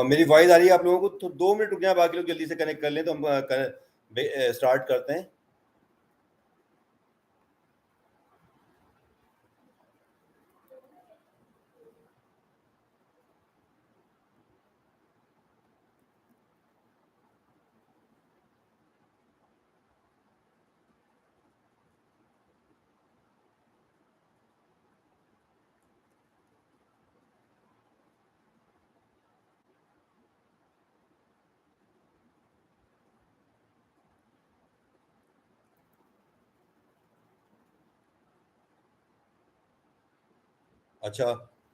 मेरी वॉइस आ रही है आप लोगों को? तो 2 मिनट रुक जाए, बाकी लोग जल्दी से कनेक्ट कर लें तो हम स्टार्ट करते हैं। अच्छा,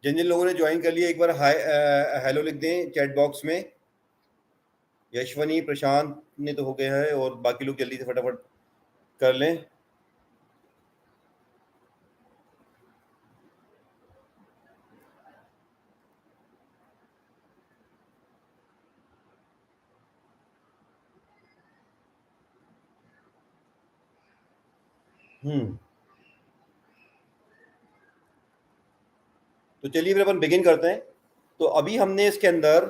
जिन जिन लोगों ने ज्वाइन कर लिया एक बार हाय हेलो लिख दें चैट बॉक्स में। यशवनी प्रशांत ने तो हो गया है, और बाकी लोग जल्दी से फटाफट कर लें। तो चलिए फिर अपन बिगिन करते हैं। तो अभी हमने इसके अंदर,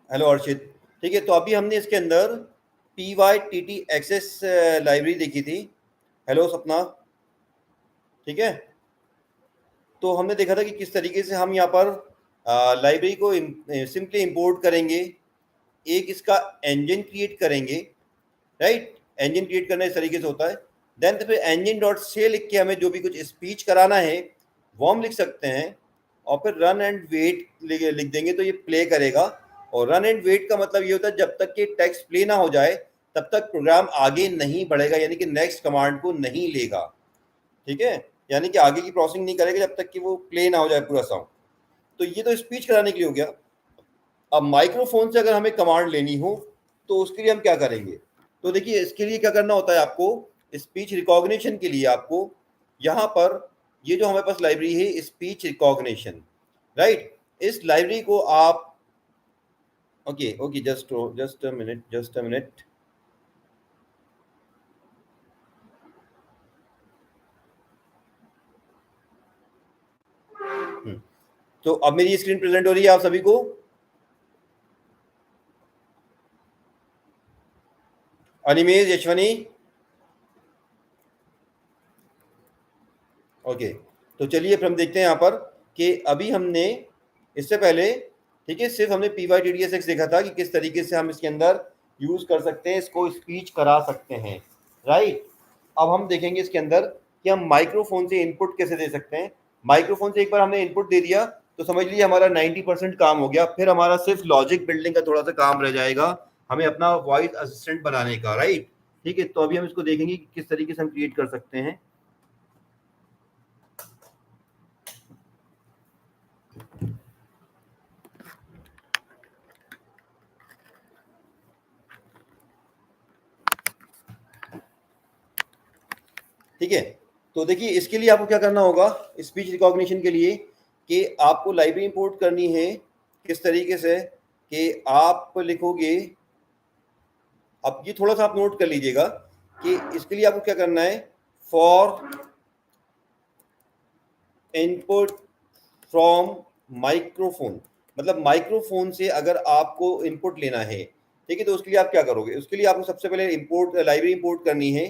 हेलो अर्शित, ठीक है, तो अभी हमने इसके अंदर PYTT एक्सेस लाइब्रेरी देखी थी। हेलो सपना, ठीक है। तो हमने देखा था कि किस तरीके से हम यहाँ पर लाइब्रेरी को सिंपली इंपोर्ट करेंगे, एक इसका इंजन क्रिएट करेंगे, राइट। इंजन क्रिएट करना इस तरीके से होता है। देन तो फिर engine डॉट से लिख के हमें जो भी कुछ स्पीच कराना है वो हम लिख सकते हैं, और फिर रन एंड वेट लिख देंगे तो ये प्ले करेगा। और रन एंड वेट का मतलब ये होता है जब तक कि टेक्स्ट प्ले ना हो जाए तब तक प्रोग्राम आगे नहीं बढ़ेगा, यानी कि नेक्स्ट कमांड को नहीं लेगा, ठीक है। यानी कि आगे की प्रोसेसिंग नहीं करेगा जब तक कि वो प्ले ना हो जाए पूरा साउंड। तो ये तो स्पीच कराने के लिए हो गया। अब माइक्रोफोन से अगर हमें कमांड लेनी हो तो उसके लिए हम क्या करेंगे? तो देखिए, इसके लिए क्या करना होता है आपको, स्पीच रिकॉग्निशन के लिए आपको यहाँ पर ये जो हमारे पास लाइब्रेरी है स्पीच रिकॉग्निशन, राइट। इस लाइब्रेरी को आप, okay okay, just a minute, just a minute. तो अब मेरी स्क्रीन प्रेजेंट हो रही है आप सभी को? अनिमेश, यशवनी, ओके। तो चलिए फिर हम देखते हैं यहाँ पर कि अभी हमने इससे पहले, ठीक है, सिर्फ हमने PYTDSX देखा था कि किस तरीके से हम इसके अंदर यूज कर सकते हैं, इसको स्पीच करा सकते हैं, राइट। अब हम देखेंगे इसके अंदर कि हम माइक्रोफोन से इनपुट कैसे दे सकते हैं। माइक्रोफोन से एक बार हमने इनपुट दे दिया तो समझ लीजिए हमारा 90% काम हो गया। फिर हमारा सिर्फ लॉजिक बिल्डिंग का थोड़ा सा काम रह जाएगा, हमें अपना वॉइस असिस्टेंट बनाने का, राइट। ठीक है, तो अभी हम इसको देखेंगे कि किस तरीके से हम क्रिएट कर सकते हैं। ठीक है, तो देखिए इसके लिए आपको क्या करना होगा स्पीच रिकॉग्निशन के लिए, कि आपको लाइब्रेरी इंपोर्ट करनी है किस तरीके से, कि आप लिखोगे, अब ये थोड़ा सा आप नोट कर लीजिएगा कि इसके लिए आपको क्या करना है, फॉर इनपुट फ्रॉम माइक्रोफोन, मतलब माइक्रोफोन से अगर आपको इनपुट लेना है, ठीक है, तो उसके लिए आप क्या करोगे, उसके लिए आपको सबसे पहले इंपोर्ट लाइब्रेरी इंपोर्ट करनी है,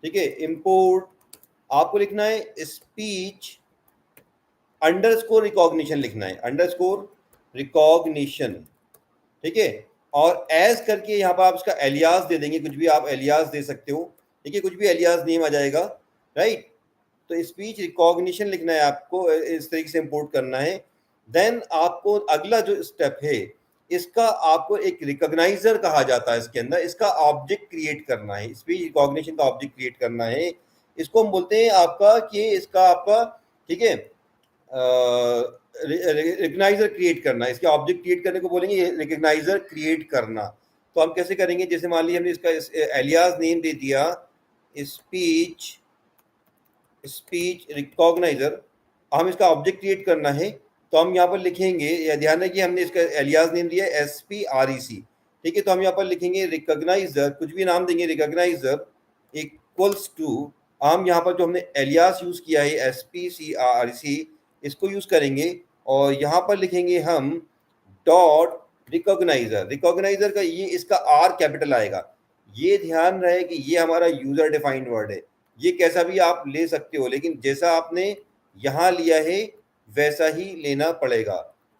ठीक है। इंपोर्ट आपको लिखना है स्पीच अंडरस्कोर रिकॉग्निशन लिखना है, अंडरस्कोर रिकॉग्निशन, ठीक है। और एज करके यहाँ पर आप इसका एलियास दे देंगे, कुछ भी आप एलियास दे सकते हो, ठीक है, कुछ भी एलियास नेम आ जाएगा, राइट। तो स्पीच रिकॉग्निशन लिखना है आपको, इस तरीके से इंपोर्ट करना है। देन आपको अगला जो स्टेप है, इसका आपको एक रिकॉग्नाइजर कहा जाता है, इसके अंदर इसका ऑब्जेक्ट क्रिएट करना है, स्पीच रिकॉग्निशन का ऑब्जेक्ट क्रिएट करना है। इसको हम बोलते हैं आपका कि इसका आपका, ठीक है, रिकग्नाइजर क्रिएट करना, इसके ऑब्जेक्ट क्रिएट करने को बोलेंगे रिकग्नाइजर क्रिएट करना। तो हम कैसे करेंगे, जैसे मान लीजिए हमने इसका एलियास नेम दे दिया स्पीच स्पीच रिकॉग्नाइजर, हम इसका ऑब्जेक्ट क्रिएट करना है, तो हम यहाँ पर लिखेंगे, या ध्यान है कि हमने इसका एलियास नेम दिया SPREC, ठीक है। तो हम यहाँ पर लिखेंगे रिकॉग्नाइजर, कुछ भी नाम देंगे, रिकॉग्नाइजर इक्वल्स टू हम यहाँ पर जो हमने एलियास यूज किया है SPCRC, इसको यूज करेंगे और यहाँ पर लिखेंगे हम डॉट रिकॉग्नाइजर। रिकॉग्नाइजर का ये इसका R कैपिटल आएगा। ये ध्यान रहे कि ये हमारा यूजर डिफाइंड वर्ड है, ये कैसा भी आप ले सकते हो, लेकिन जैसा आपने यहाँ लिया है वैसा ही लेना पड़ेगा।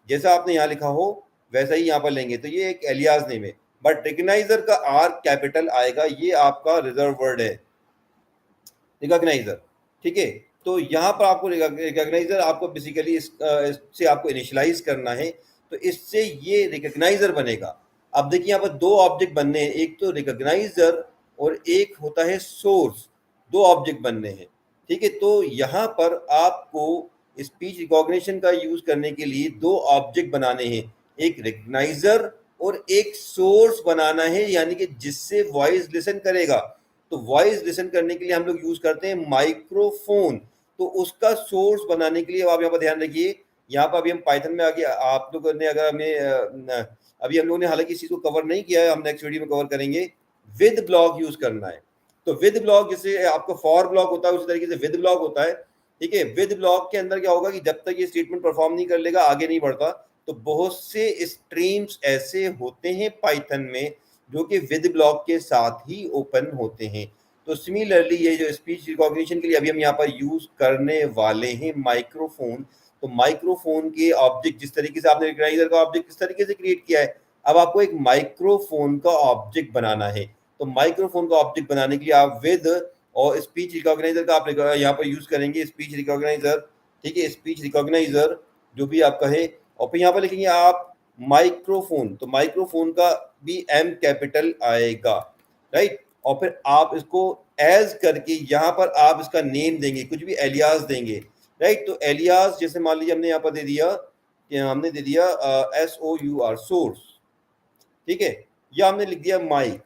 जैसा आपने यहाँ लिखा हो वैसा ही यहाँ पर लेंगे। तो ये एक एलियास नेम है, बट रिकॉग्नाइजर का R कैपिटल आएगा। ये आपका रिजर्व वर्ड है रिकॉग्नाइजर, ठीक है। तो यहाँ पर आपको रिकॉग्नाइजर आपको बेसिकली इससे आपको इनिशियलाइज करना है, तो इससे ये रिकॉग्नाइजर बनेगा। अब देखिए यहाँ पर दो ऑब्जेक्ट बनने हैं, एक तो रिकॉग्नाइजर और एक होता है सोर्स। दो ऑब्जेक्ट बनने हैं, ठीक है। तो यहाँ पर आपको स्पीच रिकॉग्निशन का यूज करने के लिए दो ऑब्जेक्ट बनाने हैं, एक रिकॉग्नाइजर और एक सोर्स बनाना है, यानी कि जिससे वॉइस लिसन करेगा। तो वॉइस लिसन करने के लिए हम लोग यूज करते हैं माइक्रोफोन। तो उसका सोर्स बनाने के लिए आप यहाँ पर ध्यान रखिए, यहाँ पर अभी हम पाइथन में आगे आप लोगों ने अगर हमें अभी हम लोगों ने हालांकि इस चीज को कवर नहीं किया है, हम नेक्स्ट वीडियो में कवर करेंगे। विद ब्लॉक यूज करना है। तो विद ब्लॉक जैसे आपका फॉर ब्लॉक होता है उसी तरीके से विद ब्लॉक होता है, ठीक है। विद ब्लॉक के अंदर क्या होगा कि जब तक ये स्टेटमेंट परफॉर्म नहीं कर लेगा आगे नहीं बढ़ता। तो बहुत से स्ट्रीम्स ऐसे होते हैं पाइथन में जो कि विद ब्लॉक के साथ ही ओपन होते हैं। तो सिमिलरली ये जो स्पीच रिकॉग्निशन के लिए अभी हम यहाँ पर यूज करने वाले हैं माइक्रोफोन। तो माइक्रोफोन के ऑब्जेक्ट जिस तरीके से आपने रिकॉग्नाइजर का ऑब्जेक्ट किस तरीके से क्रिएट किया है, अब आपको एक माइक्रोफोन का ऑब्जेक्ट बनाना है। तो माइक्रोफोन का ऑब्जेक्ट बनाने के लिए आप विद और स्पीच रिकॉग्नाइजर का आप यहाँ पर यूज करेंगे स्पीच रिकॉग्नाइजर, ठीक है। स्पीच रिकॉग्नाइजर जो भी आपका है, और फिर यहाँ पर लिखेंगे आप माइक्रोफोन। तो माइक्रोफोन का भी M कैपिटल आएगा, राइट। और फिर आप इसको एज करके यहाँ पर आप इसका नेम देंगे, कुछ भी एलियास देंगे, राइट। तो एलियास जैसे मान लीजिए हमने यहाँ पर दे दिया कि हमने दे दिया SOUR सोर्स, ठीक है, या हमने लिख दिया माइक,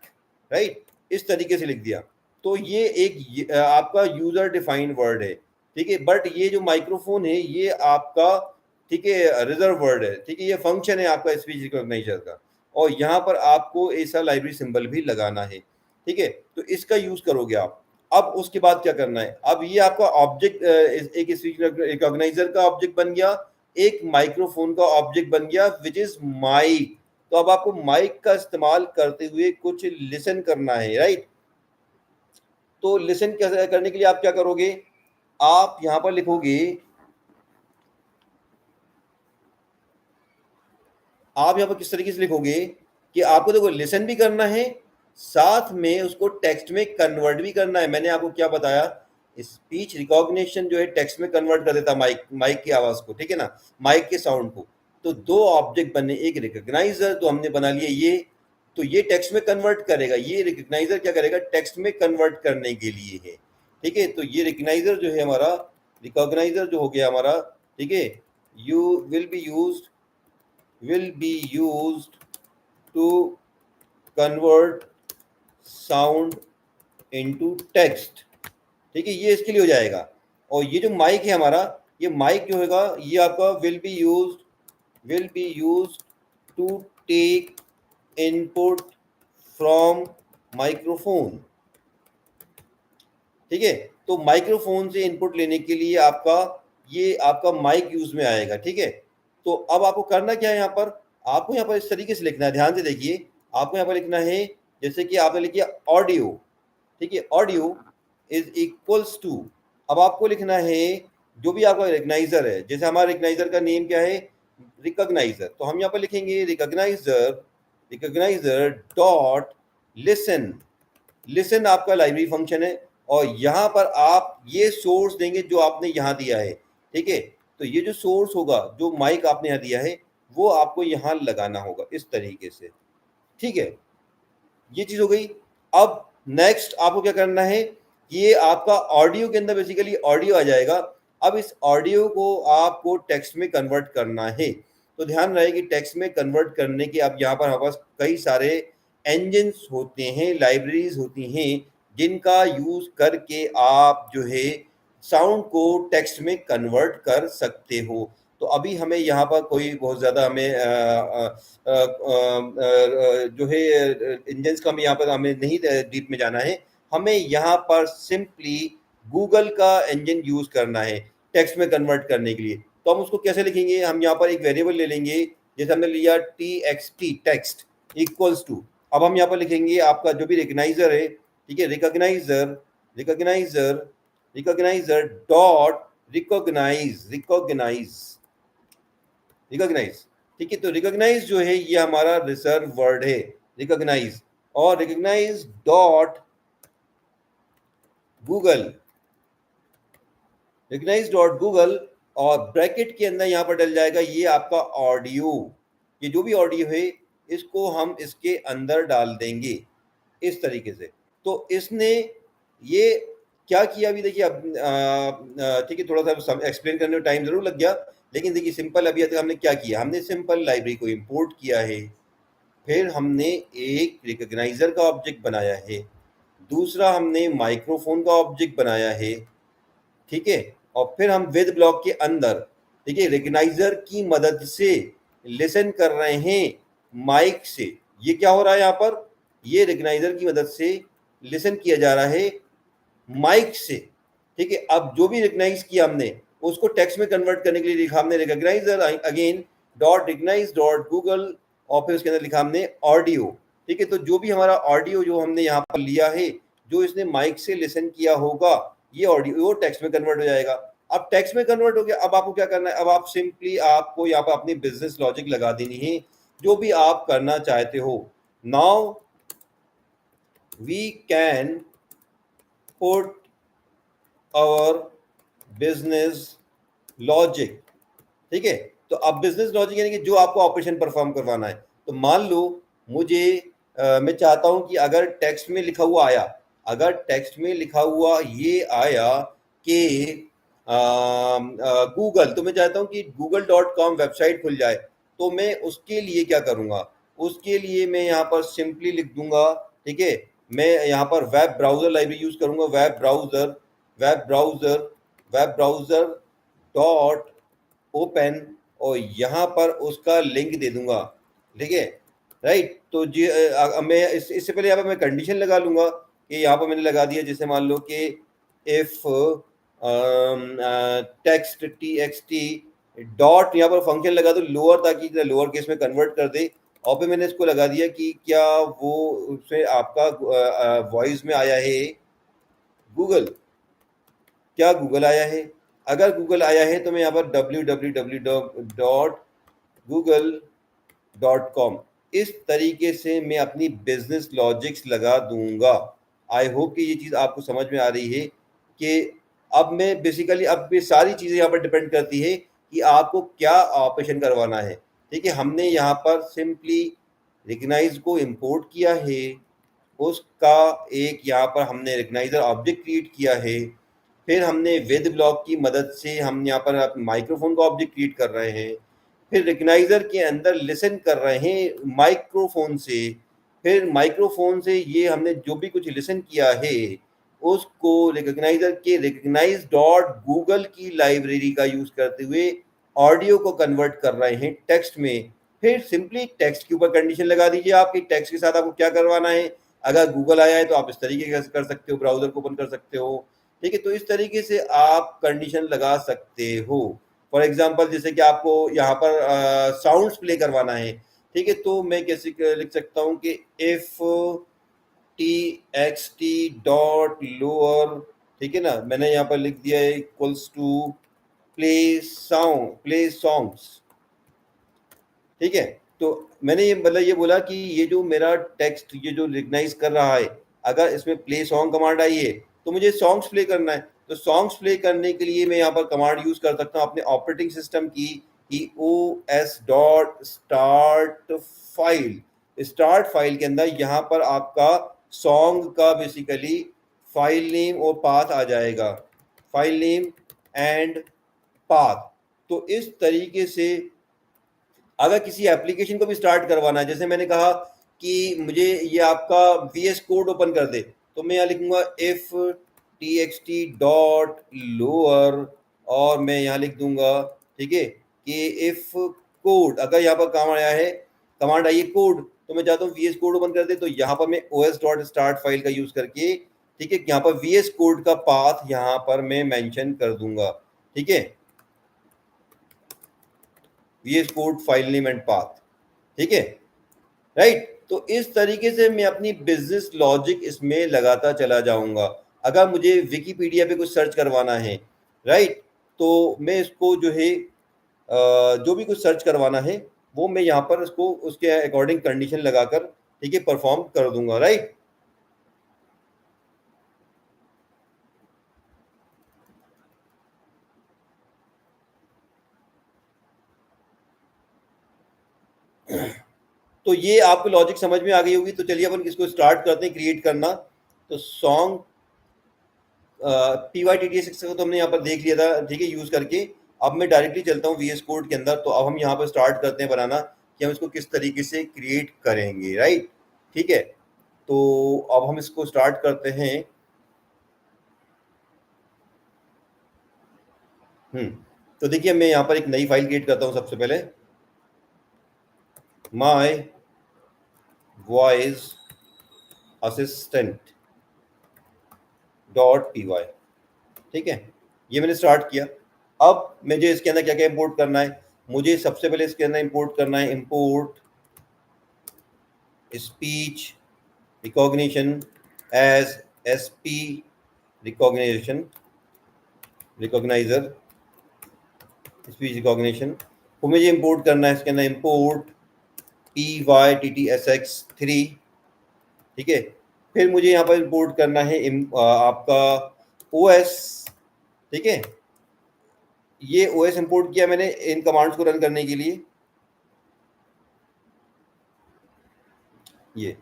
राइट, इस तरीके से लिख दिया। तो ये एक आपका यूजर डिफाइंड वर्ड है, ठीक है। बट ये जो माइक्रोफोन है ये आपका, ठीक है, रिजर्व वर्ड है, ठीक है। ये फंक्शन है आपका स्पीच रिकॉग्नाइजर का, और यहाँ पर आपको ऐसा लाइब्रेरी सिंबल भी लगाना है, ठीक है। तो इसका यूज करोगे आप। अब उसके बाद क्या करना है, अब ये आपका ऑब्जेक्ट एक स्पीच रिकॉग्नाइजर का ऑब्जेक्ट बन गया, एक माइक्रोफोन का ऑब्जेक्ट बन गया विच इज माइक। तो अब आपको माइक का इस्तेमाल करते हुए कुछ लिसन करना है, राइट। तो लिसन करने के लिए आप क्या करोगे, आप यहां पर लिखोगे, आप यहां पर किस तरीके से लिखोगे कि आपको देखो लिसन भी करना है, साथ में उसको टेक्स्ट में कन्वर्ट भी करना है। मैंने आपको क्या बताया, स्पीच रिकॉग्निशन जो है टेक्स्ट में कन्वर्ट कर देता माइक की आवाज को, ठीक है ना, माइक के साउंड को। तो दो ऑब्जेक्ट बने, एक रिकॉग्नाइजर तो हमने बना लिया ये, तो ये टेक्स्ट में कन्वर्ट करेगा, ये रिकॉग्नाइजर क्या करेगा, टेक्स्ट में कन्वर्ट करने के लिए है, ठीक है। तो ये रिकॉग्नाइजर जो है हमारा, रिकॉग्नाइजर जो हो गया हमारा, ठीक है, you will be used to convert sound into text, ठीक है, ये इसके लिए हो जाएगा। और ये जो माइक है हमारा, ये माइक जो होगा ये आपका will be used to take input from microphone, ठीक है। तो माइक्रोफोन से इनपुट लेने के लिए आपका ये आपका माइक यूज में आएगा, ठीक है। तो अब आपको करना क्या है, यहाँ पर आपको यहाँ पर इस तरीके से लिखना है, ध्यान से देखिए। आपको यहाँ पर लिखना है जैसे कि आपने लिखिए ऑडियो, ठीक है, ऑडियो इज इक्वल्स टू, अब आपको लिखना है जो भी आपका रिकॉग्नाइजर है, जैसे हमारा रिकॉग्नाइजर का नेम क्या है, रिकॉग्नाइजर। तो हम यहाँ पर लिखेंगे रिकॉग्नाइजर डॉट लिसन। लिसन आपका लाइब्रेरी फंक्शन है, और यहाँ पर आप ये सोर्स देंगे जो आपने यहाँ दिया है, ठीक है। तो ये जो सोर्स होगा, जो माइक आपने यहाँ दिया है, वो आपको यहाँ लगाना होगा इस तरीके से, ठीक है। ये चीज हो गई। अब नेक्स्ट आपको क्या करना है, ये आपका ऑडियो के अंदर बेसिकली ऑडियो आ जाएगा। अब इस ऑडियो को आपको टेक्स्ट में कन्वर्ट करना है। तो ध्यान रहे कि टेक्स्ट में कन्वर्ट करने के अब यहाँ पर हमारे पास कई सारे इंजन्स होते हैं, लाइब्रेरीज होती हैं, जिनका यूज करके आप जो है साउंड को टेक्स्ट में कन्वर्ट कर सकते हो। तो अभी हमें यहाँ पर कोई बहुत ज़्यादा हमें जो है इंजन्स का हमें यहाँ पर हमें नहीं डीप में जाना है। हमें यहाँ पर सिंपली गूगल का इंजन यूज करना है टेक्स्ट में कन्वर्ट करने के लिए, तो हम उसको कैसे लिखेंगे? हम यहाँ पर एक वेरिएबल ले लेंगे, जैसे हमने लिया txt टेक्स्ट इक्वल्स टू, अब हम यहाँ पर लिखेंगे आपका जो भी रिकग्नाइजर है, ठीक है, recogniser recogniser recogniser dot recognise recognise recognise, ठीक है। तो रिकॉग्नाइज जो है ये हमारा रिजर्व वर्ड है, रिकॉग्नाइज, और recognise dot Google, recognise dot Google, और ब्रैकेट के अंदर यहाँ पर डल जाएगा ये आपका ऑडियो, ये जो भी ऑडियो है इसको हम इसके अंदर डाल देंगे इस तरीके से। तो इसने ये क्या किया अभी देखिए, अब ठीक है, थोड़ा सा एक्सप्लेन करने में टाइम जरूर लग गया, लेकिन देखिए सिंपल अभी तक हमने क्या किया, हमने सिंपल लाइब्रेरी को इंपोर्ट किया है, फिर हमने एक रिकॉग्नाइजर का ऑब्जेक्ट बनाया है, दूसरा हमने माइक्रोफोन का ऑब्जेक्ट बनाया है, ठीक है, और फिर हम विद ब्लॉक के अंदर, ठीक है, रिकग्नाइजर की मदद से लिसन कर रहे हैं माइक से। ये क्या हो रहा है यहाँ पर, ये रिकग्नाइजर की मदद से लिसन किया जा रहा है माइक से, ठीक है। अब जो भी रिकग्नाइज किया हमने उसको टेक्स्ट में कन्वर्ट करने के लिए लिखा हमने recognizer again dot recognise dot Google, और फिर उसके अंदर लिखा हमने ऑडियो, ठीक है। तो जो भी हमारा ऑडियो जो हमने यहाँ पर लिया है, जो इसने माइक से लिसन किया होगा, ये ऑडियो टेक्स्ट में कन्वर्ट हो जाएगा। अब टेक्स्ट में कन्वर्ट हो गया, अब आपको क्या करना है, अब आप सिंपली आपको यहाँ पर अपनी बिजनेस लॉजिक लगा देनी है जो भी आप करना चाहते हो। Now we can put our business logic, ठीक है। तो अब बिजनेस लॉजिक यानी कि जो आपको ऑपरेशन परफॉर्म करवाना है, तो मान लो मुझे मैं चाहता हूं कि अगर टेक्स्ट में लिखा हुआ आया, अगर टेक्स्ट में लिखा हुआ ये आया कि गूगल, तो मैं चाहता हूं कि google.com वेबसाइट खुल जाए, तो मैं उसके लिए क्या करूंगा, उसके लिए मैं यहाँ पर सिंपली लिख दूंगा, ठीक है, मैं यहाँ पर वेब ब्राउजर लाइब्रेरी यूज करूंगा, वेब ब्राउजर डॉट ओपन, और यहाँ पर उसका लिंक दे दूंगा, ठीक है, राइट। तो जी मैं इससे पहले यहाँ पर मैं कंडीशन लगा लूंगा कि यहाँ पर मैंने लगा दिया, जैसे मान लो कि इफ टेक्स्ट टी डॉट, यहाँ पर फंक्शन लगा दो लोअर, ताकि लोअर केस में कन्वर्ट कर दे, और फिर मैंने इसको लगा दिया कि क्या वो उसमें आपका वॉइस में आया है गूगल, क्या गूगल आया है, अगर गूगल आया है तो मैं यहाँ पर www.google.com इस तरीके से मैं अपनी बिजनेस लॉजिक्स लगा दूंगा। आई होप कि ये चीज़ आपको समझ में आ रही है कि अब मैं बेसिकली, अब ये सारी चीज़ें यहाँ पर डिपेंड करती है कि आपको क्या ऑपरेशन करवाना है, ठीक है। हमने यहाँ पर सिंपली रिकग्नाइज को इंपोर्ट किया है, उसका एक यहाँ पर हमने रिकग्नाइजर ऑब्जेक्ट क्रिएट किया है, फिर हमने विद ब्लॉक की मदद से हम यहाँ पर माइक्रोफोन का ऑब्जेक्ट क्रिएट कर रहे हैं, फिर रिकग्नाइजर के अंदर लिसन कर रहे हैं माइक्रोफोन से, फिर माइक्रोफोन से ये हमने जो भी कुछ लिसन किया है उसको रिकग्नाइजर के रिकग्नाइज डॉट गूगल की लाइब्रेरी का यूज करते हुए ऑडियो को कन्वर्ट कर रहे हैं टेक्स्ट में। फिर सिंपली टेक्स्ट के ऊपर कंडीशन लगा दीजिए, आपकी टेक्स्ट के साथ आपको क्या करवाना है, अगर गूगल आया है तो आप इस तरीके से कर सकते हो, ब्राउजर को ओपन कर सकते हो, ठीक है। तो इस तरीके से आप कंडीशन लगा सकते हो। फॉर एग्जांपल जैसे कि आपको यहाँ पर साउंड्स प्ले करवाना है, ठीक है, तो मैं कैसे लिख सकता हूँ कि इफ txt डॉट लोअर, ठीक है ना, मैंने यहाँ पर लिख दिया है इक्वल्स टू प्ले सॉन्ग्स, ठीक है। तो मैंने ये मतलब ये बोला कि ये जो मेरा टेक्स्ट ये जो रिकग्नाइज कर रहा है, अगर इसमें प्ले सॉन्ग कमांड आई है तो मुझे सॉन्ग्स प्ले करना है, तो सॉन्ग्स प्ले करने के लिए मैं यहाँ पर कमांड यूज कर सकता हूँ अपने ऑपरेटिंग सिस्टम की os डॉट स्टार्ट फाइल के अंदर यहाँ पर आपका सॉन्ग का बेसिकली फाइल नेम और पाथ आ जाएगा, फाइल नेम एंड पाथ। तो इस तरीके से अगर किसी एप्लीकेशन को भी स्टार्ट करवाना है, जैसे मैंने कहा कि मुझे ये आपका VS कोड ओपन कर दे, तो मैं यहाँ लिखूंगा इफ txt डॉट लोअर, और मैं यहाँ लिख दूंगा, ठीक है, कि इफ कोड, अगर यहाँ पर कमांड आई है कोड, तो मैं चाहता हूँ VS कोड ओपन कर दे, तो यहाँ पर मैं os डॉट स्टार्ट फाइल का यूज करके, ठीक है, यहाँ पर VS कोड का पाथ यहाँ पर मैं मेंशन कर दूंगा, ठीक है, VS code file name and path, ठीक है, राइट। तो इस तरीके से मैं अपनी बिजनेस लॉजिक इसमें लगाता चला जाऊंगा। अगर मुझे विकिपीडिया पे कुछ सर्च करवाना है, राइट, तो मैं इसको जो है जो भी कुछ सर्च करवाना है वो मैं यहाँ पर उसको उसके अकॉर्डिंग कंडीशन लगाकर, ठीक है, परफॉर्म कर दूंगा, राइट। तो ये आपको लॉजिक समझ में आ गई होगी। तो चलिए अपन इसको स्टार्ट करते हैं क्रिएट करना। तो सॉन्ग PYTT6 को तो हमने यहाँ पर देख लिया था, ठीक है, यूज करके। अब मैं डायरेक्टली चलता हूँ VS कोड के अंदर। तो अब हम यहाँ पर स्टार्ट करते हैं बनाना कि हम इसको किस तरीके से क्रिएट करेंगे, राइट, ठीक है। तो अब हम इसको स्टार्ट करते हैं। तो देखिए मैं यहाँ पर एक नई फाइल क्रिएट करता हूँ सबसे पहले, माई वॉइस असिस्टेंट .py, ठीक है, ये मैंने स्टार्ट किया। अब मुझे इसके अंदर क्या क्या इंपोर्ट करना है। मुझे सबसे पहले इसके अंदर इंपोर्ट करना है import speech recognition as SP recognition recogniser speech recognition को मुझे इंपोर्ट करना है। इसके अंदर इंपोर्ट PYTTSX3, ठीक है। फिर मुझे यहाँ पर इंपोर्ट करना है आपका OS, ठीक है। ये OS इंपोर्ट किया मैंने इन कमांड्स को रन करने के लिए। ये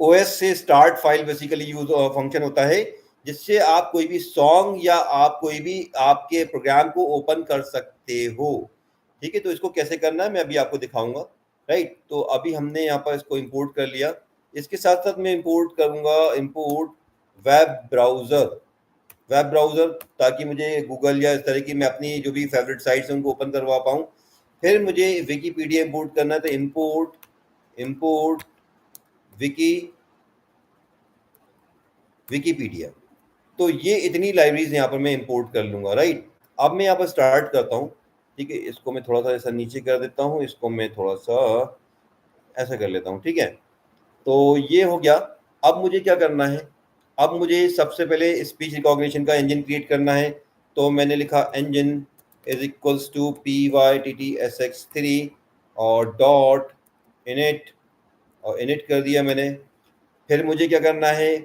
OS से start file basically use function होता है, जिससे आप कोई भी सॉन्ग या आप कोई भी आपके प्रोग्राम को ओपन कर सकते हो, ठीक है। तो इसको कैसे करना है मैं अभी आपको दिखाऊंगा, राइट। तो अभी हमने यहाँ पर इसको इंपोर्ट कर लिया। इसके साथ साथ मैं इंपोर्ट करूंगा import web browser, web browser, ताकि मुझे गूगल या इस तरह की मैं अपनी जो भी फेवरेट साइट्स हैं उनको ओपन करवा पाऊँ। फिर मुझे विकीपीडिया इंपोर्ट करना है। तो इंपोर्ट इंपोर्ट विकी विकीपीडिया। तो ये इतनी लाइब्रेरीज यहाँ पर मैं इंपोर्ट कर लूंगा, राइट। अब मैं यहाँ पर स्टार्ट करता हूँ, ठीक है। इसको मैं थोड़ा सा ऐसा नीचे कर देता हूँ, इसको मैं थोड़ा सा ऐसा कर लेता हूँ, ठीक है। तो ये हो गया। अब मुझे क्या करना है, अब मुझे सबसे पहले स्पीच रिकॉग्निशन का इंजन क्रिएट करना है। तो मैंने लिखा engine is equals to PYTTSX3 और डॉट इनिट, और इनिट कर दिया मैंने। फिर मुझे क्या करना है,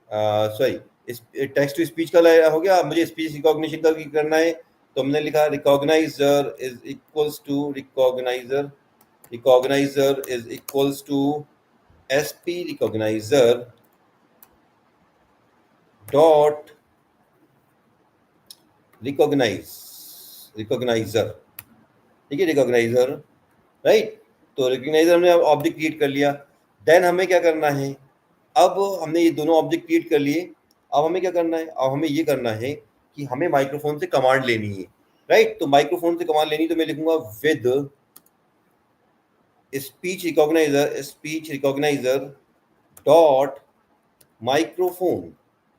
सॉरी, इस टेक्स्ट टू स्पीच का हो गया। मुझे स्पीच रिकॉग्निशन का भी करना है। तो हमने लिखा recogniser is equals to recogniser, recogniser is equals to SP recogniser dot recognise recogniser, ठीक है, रिकॉग्नाइजर, राइट। तो रिकॉग्नाइजर हमने ऑब्जेक्ट क्रिएट कर लिया। देन हमें क्या करना है, अब हमने ये दोनों ऑब्जेक्ट क्रिएट कर लिए। अब हमें क्या करना है, अब हमें ये करना है कि हमें माइक्रोफोन से कमांड लेनी है, राइट। तो माइक्रोफोन से कमांड लेनी, तो मैं लिखूंगा with speech recogniser dot microphone,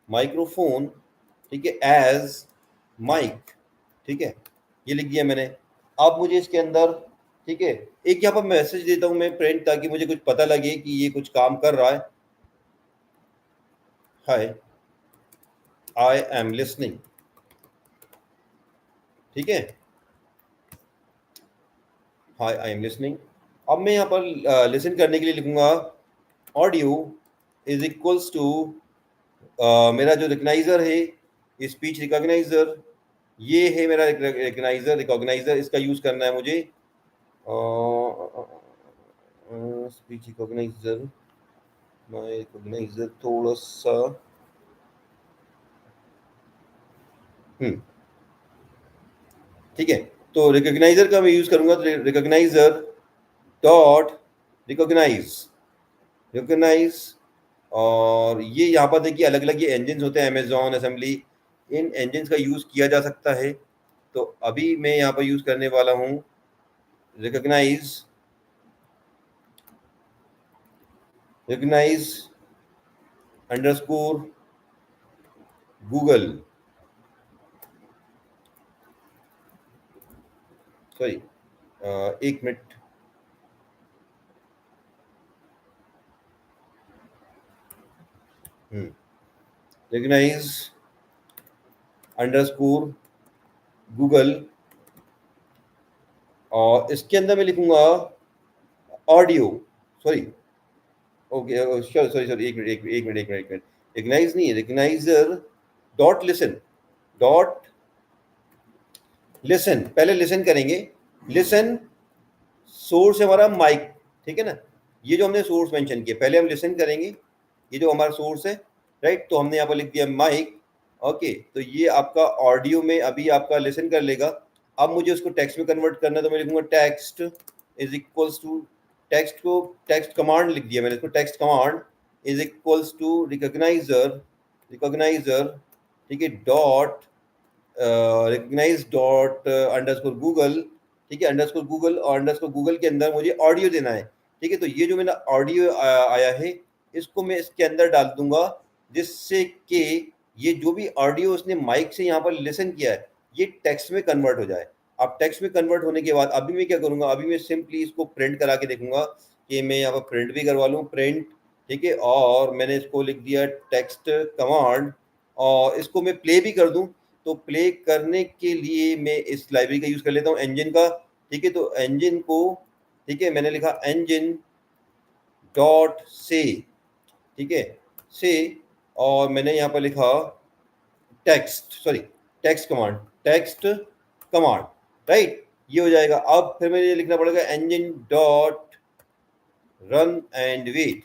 microphone, ठीक है, एज माइक, ठीक है, ये लिख दिया मैंने। अब मुझे इसके अंदर, ठीक है, एक यहाँ पर मैसेज देता हूँ मैं प्रिंट, ताकि मुझे कुछ पता लगे कि ये कुछ काम कर रहा है। हाय आई एम लिसनिंग, ठीक है, हाय आई एम लिसनिंग। अब मैं यहाँ पर लिसन करने के लिए लिखूंगा ऑडियो इज इक्वल्स टू मेरा जो रिकग्नाइजर है स्पीच रिकॉग्नाइजर, ये है मेरा रिकॉग्नाइजर, इसका यूज करना है मुझे। स्पीच रिकॉग्नाइजर, माय रिकॉग्नाइजर थोड़ा सा, ठीक है। तो रिकॉग्नाइजर का मैं यूज करूंगा। तो रिकॉग्नाइजर डॉट रिकॉग्नाइज, रिकॉग्नाइज। और ये यहाँ पर देखिए अलग अलग ये इंजन होते हैं, अमेजॉन, असेंबली, इन इंजन का यूज किया जा सकता है। तो अभी मैं यहाँ पर यूज करने वाला हूँ recognise, recognise underscore Google, sorry, एक मिनट, रिकग्नाइज अंडरस्कोर गूगल, और इसके अंदर मैं लिखूंगा audio, sorry, okay, sorry sorry, एक मिनट, रिकग्नाइज नहीं है, recogniser dot listen, dot listen, पहले लिसन करेंगे, लिसन सोर्स है हमारा माइक, ठीक है ना, ये जो हमने सोर्स मेंशन किया, पहले हम लिसन करेंगे, ये जो हमारा सोर्स है, राइट, तो हमने यहाँ पर लिख दिया माइक, ओके, तो ये आपका ऑडियो में अभी आपका लिसन कर लेगा। अब मुझे उसको टेक्स्ट में कन्वर्ट करना है, तो मैं लिखूंगा text is equals to, text को टेक्स्ट कमांड लिख दिया मैंने, इसको text command is equals to recogniser, recogniser, ठीक है, dot recognise dot underscore Google, ठीक है, अंडरस्कोर गूगल, और अंडरस्कोर गूगल के अंदर मुझे ऑडियो देना है, ठीक है, तो ये जो मेरा ऑडियो आया है, इसको मैं इसके अंदर डाल दूंगा, जिससे कि ये जो भी ऑडियो उसने माइक से यहाँ पर लिसन किया है, ये टेक्स्ट में कन्वर्ट हो जाए। अब टेक्स्ट में कन्वर्ट होने के बाद अभी मैं क्या करूँगा, अभी मैं सिंपली इसको प्रिंट करा के देखूंगा कि मैं यहाँ पर प्रिंट भी करवा लूँ, प्रिंट, ठीक है, और मैंने इसको लिख दिया टेक्स्ट कमांड, और इसको मैं प्ले भी कर दूं, तो प्ले करने के लिए मैं इस लाइब्रेरी का यूज़ कर लेता हूँ, engine का, ठीक है, तो engine को, ठीक है, मैंने लिखा engine डॉट से, ठीक है, से, और मैंने यहाँ पर लिखा text, sorry, text command, text command, right, ये हो जाएगा। अब फिर मुझे लिखना पड़ेगा engine dot run and wait,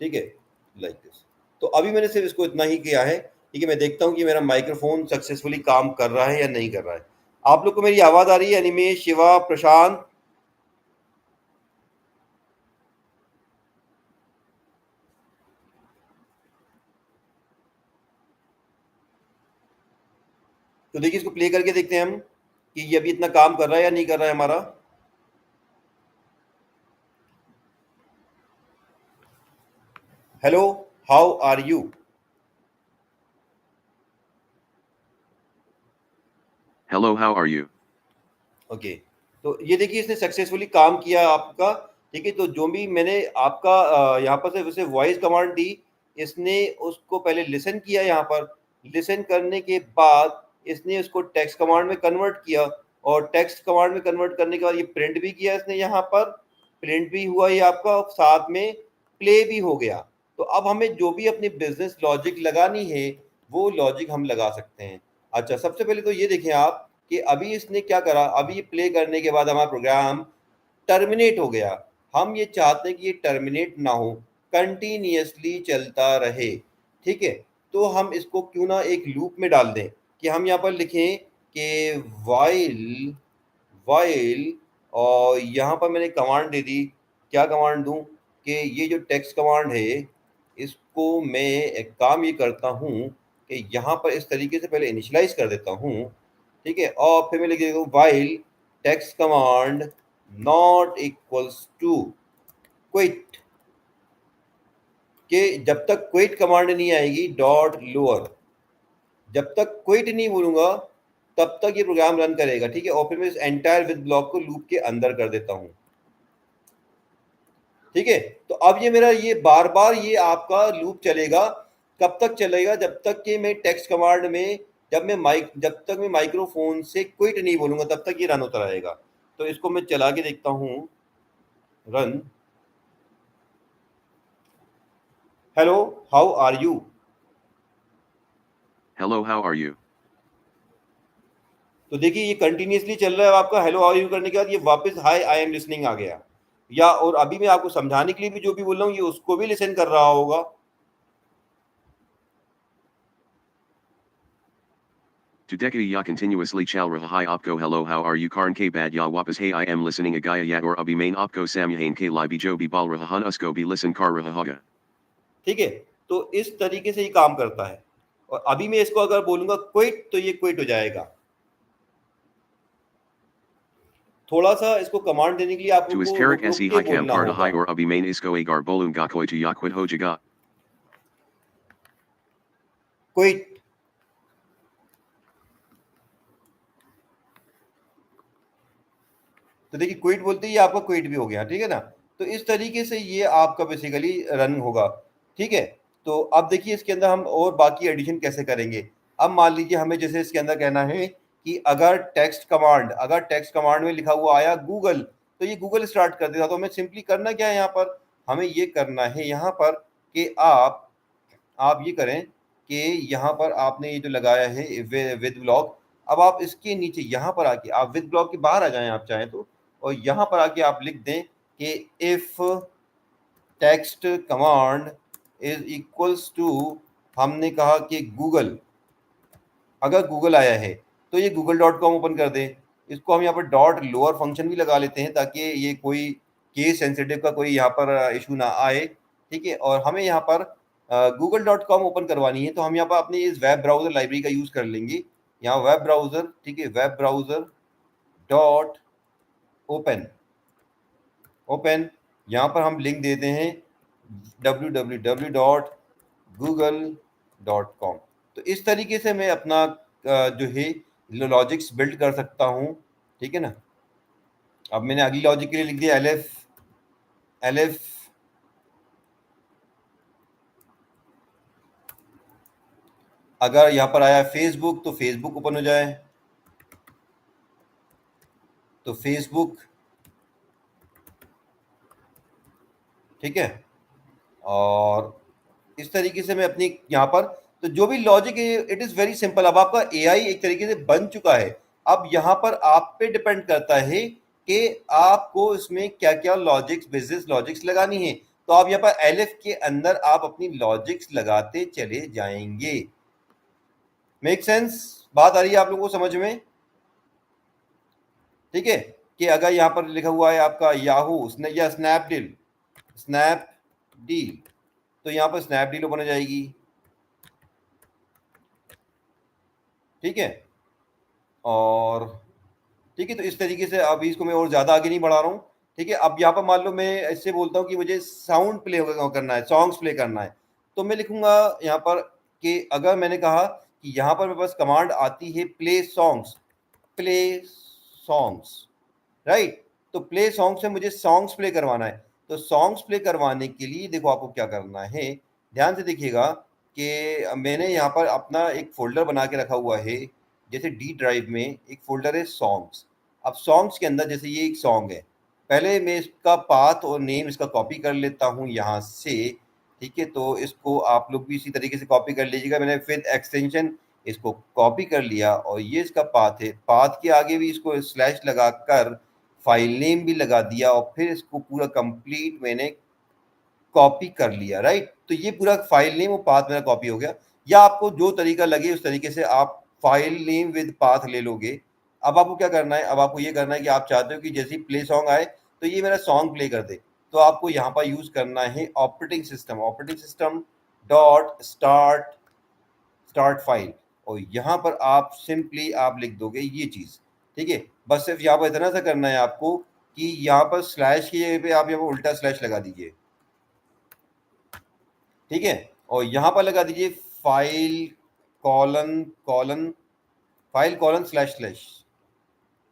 ठीक है, लाइक दिस। तो अभी मैंने सिर्फ इसको इतना ही किया है, ठीक है, मैं देखता हूँ कि मेरा माइक्रोफोन सक्सेसफुली काम कर रहा है या नहीं कर रहा है। आप लोग को मेरी आवाज आ रही है? अनिमेश, शिवा, प्रशांत? तो देखिए, इसको प्ले करके देखते हैं हम कि ये अभी इतना काम कर रहा है या नहीं कर रहा है हमारा। Hello, how are you? Hello, how are you? Okay, तो ये देखिए, इसने सक्सेसफुली काम किया आपका, ठीक है, तो जो भी मैंने आपका यहाँ पर से वैसे वॉइस कमांड दी, इसने उसको पहले लिसन किया, यहाँ पर लिसन करने के बाद इसने उसको टेक्स्ट कमांड में कन्वर्ट किया, और टेक्स्ट कमांड में कन्वर्ट करने के बाद ये प्रिंट भी किया इसने, यहाँ पर प्रिंट भी हुआ ये आपका, साथ में प्ले भी हो गया। तो अब हमें जो भी अपनी बिजनेस लॉजिक लगानी है, वो लॉजिक हम लगा सकते हैं। अच्छा, सबसे पहले तो ये देखें आप कि अभी इसने क्या करा, अभी प्ले करने के बाद हमारा प्रोग्राम टर्मिनेट हो गया। हम ये चाहते हैं कि ये टर्मिनेट ना हो, कंटिन्यूअसली चलता रहे, ठीक है, तो हम इसको क्यों ना एक लूप में डाल दें, कि हम यहाँ पर लिखें कि वाइल, वाइल, और यहाँ पर मैंने कमांड दे दी, क्या कमांड दूं, कि ये जो टेक्स्ट कमांड है, इसको मैं एक काम ये करता हूँ कि यहाँ पर इस तरीके से पहले इनिशियलाइज कर देता हूँ, ठीक है, और फिर मैं लिख देता हूँ while text command not equals to quit, कि जब तक क्विट कमांड नहीं आएगी डॉट लोअर, जब तक क्विट नहीं बोलूंगा तब तक ये प्रोग्राम रन करेगा, ठीक है, और फिर मैं इस एंटायर विद ब्लॉक को लूप के अंदर कर देता हूँ, ठीक है। तो अब ये मेरा ये बार बार ये आपका लूप चलेगा, कब तक चलेगा, जब तक कि मैं टेक्स्ट कमांड में, जब तक मैं माइक्रोफोन से क्विट नहीं बोलूंगा तब तक ये रन होता रहेगा। तो इसको मैं चला के देखता हूँ, run, hello, how are you? Hello, how are you? तो देखिए, ये कंटिन्यूअसली चल रहा है आपका, हेलो हाउ आर यू करने के बाद ये वापस हाय आई एम लिसनिंग आ गया, या और अभी मैं आपको समझाने के लिए भी जो भी बोल रहा हूँ ये उसको भी लिसन कर रहा होगा। To dekada ya continuously chal raha hi opko hello how are you karn ke bad ya wapas hey I am listening agaya ya or abhi main opko samyahain ke libi jo bi bal raha hun usko bi listen kar raha hoga. ठीक है, तो इस तरीके से ये काम करता है, और अभी मैं इसको अगर बोलूंगा क्विट तो ये क्विट हो जाएगा। थोड़ा सा इसको कमांड देने के लिए आप To लोगों को istarik रुक रुक se के hi kam बोलना karda होगा। hi or abhi main isko agar bolun gakoi to yakwit hojaga. Quit, तो देखिए क्विट बोलते ही आपका क्विट भी हो गया, ठीक है ना। तो इस तरीके से ये आपका बेसिकली रन होगा, ठीक है। तो अब देखिए इसके अंदर हम और बाकी एडिशन कैसे करेंगे। अब मान लीजिए हमें जैसे इसके अंदर कहना है कि अगर टेक्स्ट कमांड में लिखा हुआ आया गूगल, तो ये गूगल स्टार्ट कर देगा। तो हमें सिंपली करना क्या है यहाँ पर, हमें ये करना है यहाँ पर कि आप ये करें कि यहाँ पर आपने ये जो लगाया है विद ब्लॉक, अब आप इसके नीचे यहाँ पर आके आप विद ब्लॉक के बाहर आ जाएं आप चाहें तो, और यहाँ पर आके आप लिख दें कि if text command is equals to, हमने कहा कि गूगल, अगर गूगल आया है तो ये google.com ओपन कर दें। इसको हम यहाँ पर डॉट लोअर फंक्शन भी लगा लेते हैं ताकि ये कोई केस सेंसिटिव का कोई यहाँ पर इशू ना आए, ठीक है। और हमें यहाँ पर google.com ओपन करवानी है, तो हम यहाँ पर अपनी इस वेब ब्राउज़र लाइब्रेरी का यूज़ कर लेंगे। यहाँ वेब ब्राउज़र, ठीक है, वेब ब्राउज़र डॉट ओपन, यहाँ पर हम लिंक देते हैं www.google.com। तो इस तरीके से मैं अपना जो है लॉजिक्स बिल्ड कर सकता हूँ, ठीक है ना। अब मैंने अगली लॉजिक के लिए लिख दिया एलिफ अगर यहाँ पर आया फेसबुक तो फेसबुक ओपन हो जाए, तो फेसबुक, ठीक है। और इस तरीके से मैं अपनी यहाँ पर, तो जो भी लॉजिक है इट इज वेरी सिंपल। अब आपका एआई एक तरीके से बन चुका है। अब यहाँ पर आप पे डिपेंड करता है कि आपको इसमें क्या क्या लॉजिक्स, बिजनेस लॉजिक्स लगानी है। तो आप यहाँ पर एलिफ के अंदर आप अपनी लॉजिक्स लगाते चले जाएंगे। Make sense? बात आ रही है आप लोगों को समझ में? ठीक है, कि अगर यहाँ पर लिखा हुआ है आपका याहू या स्नैपडील, तो यहाँ पर स्नैपडील ओपन हो जाएगी, ठीक है। और ठीक है, तो इस तरीके से अभी इसको मैं और ज़्यादा आगे नहीं बढ़ा रहा हूँ, ठीक है। अब यहाँ पर मान लो मैं ऐसे बोलता हूँ कि मुझे साउंड प्ले करना है, सॉन्ग्स प्ले करना है, तो मैं लिखूंगा यहाँ पर कि अगर मैंने कहा कि यहाँ पर मेरे पास कमांड आती है प्ले सॉन्ग्स, राइट। तो प्ले सॉन्ग से मुझे सॉन्ग्स प्ले करवाना है। तो सॉन्ग्स प्ले करवाने के लिए देखो आपको क्या करना है, ध्यान से देखिएगा कि मैंने यहाँ पर अपना एक फोल्डर बना के रखा हुआ है। जैसे डी ड्राइव में एक फोल्डर है सॉन्ग्स। अब सॉन्ग्स के अंदर जैसे ये एक सॉन्ग है, पहले मैं इसका पाथ और नेम इसका कॉपी कर लेता हूँ यहाँ से, ठीक है। तो इसको आप लोग भी इसी तरीके से कॉपी कर लीजिएगा। मैंने फिर एक्सटेंशन इसको कॉपी कर लिया और ये इसका पाथ है। पाथ के आगे भी इसको स्लैश लगा कर फाइल नेम भी लगा दिया और फिर इसको पूरा कंप्लीट मैंने कॉपी कर लिया, राइट। तो ये पूरा फाइल नेम और पाथ मेरा कॉपी हो गया। या आपको जो तरीका लगे उस तरीके से आप फाइल नेम विद पाथ ले लोगे। अब आपको क्या करना है, अब आपको ये करना है कि आप चाहते हो कि जैसे ही प्ले सॉन्ग आए तो ये मेरा सॉन्ग प्ले कर दे, तो आपको यहाँ पर यूज करना है operating system dot start file, और यहाँ पर आप सिंपली आप लिख दोगे ये चीज, ठीक है। बस सिर्फ यहाँ पर इतना सा करना है आपको कि यहाँ पर स्लैश की जगह पे आप यहाँ पर उल्टा स्लैश लगा दीजिए, ठीक है। और यहाँ पर लगा दीजिए फाइल कॉलन स्लैश स्लैश।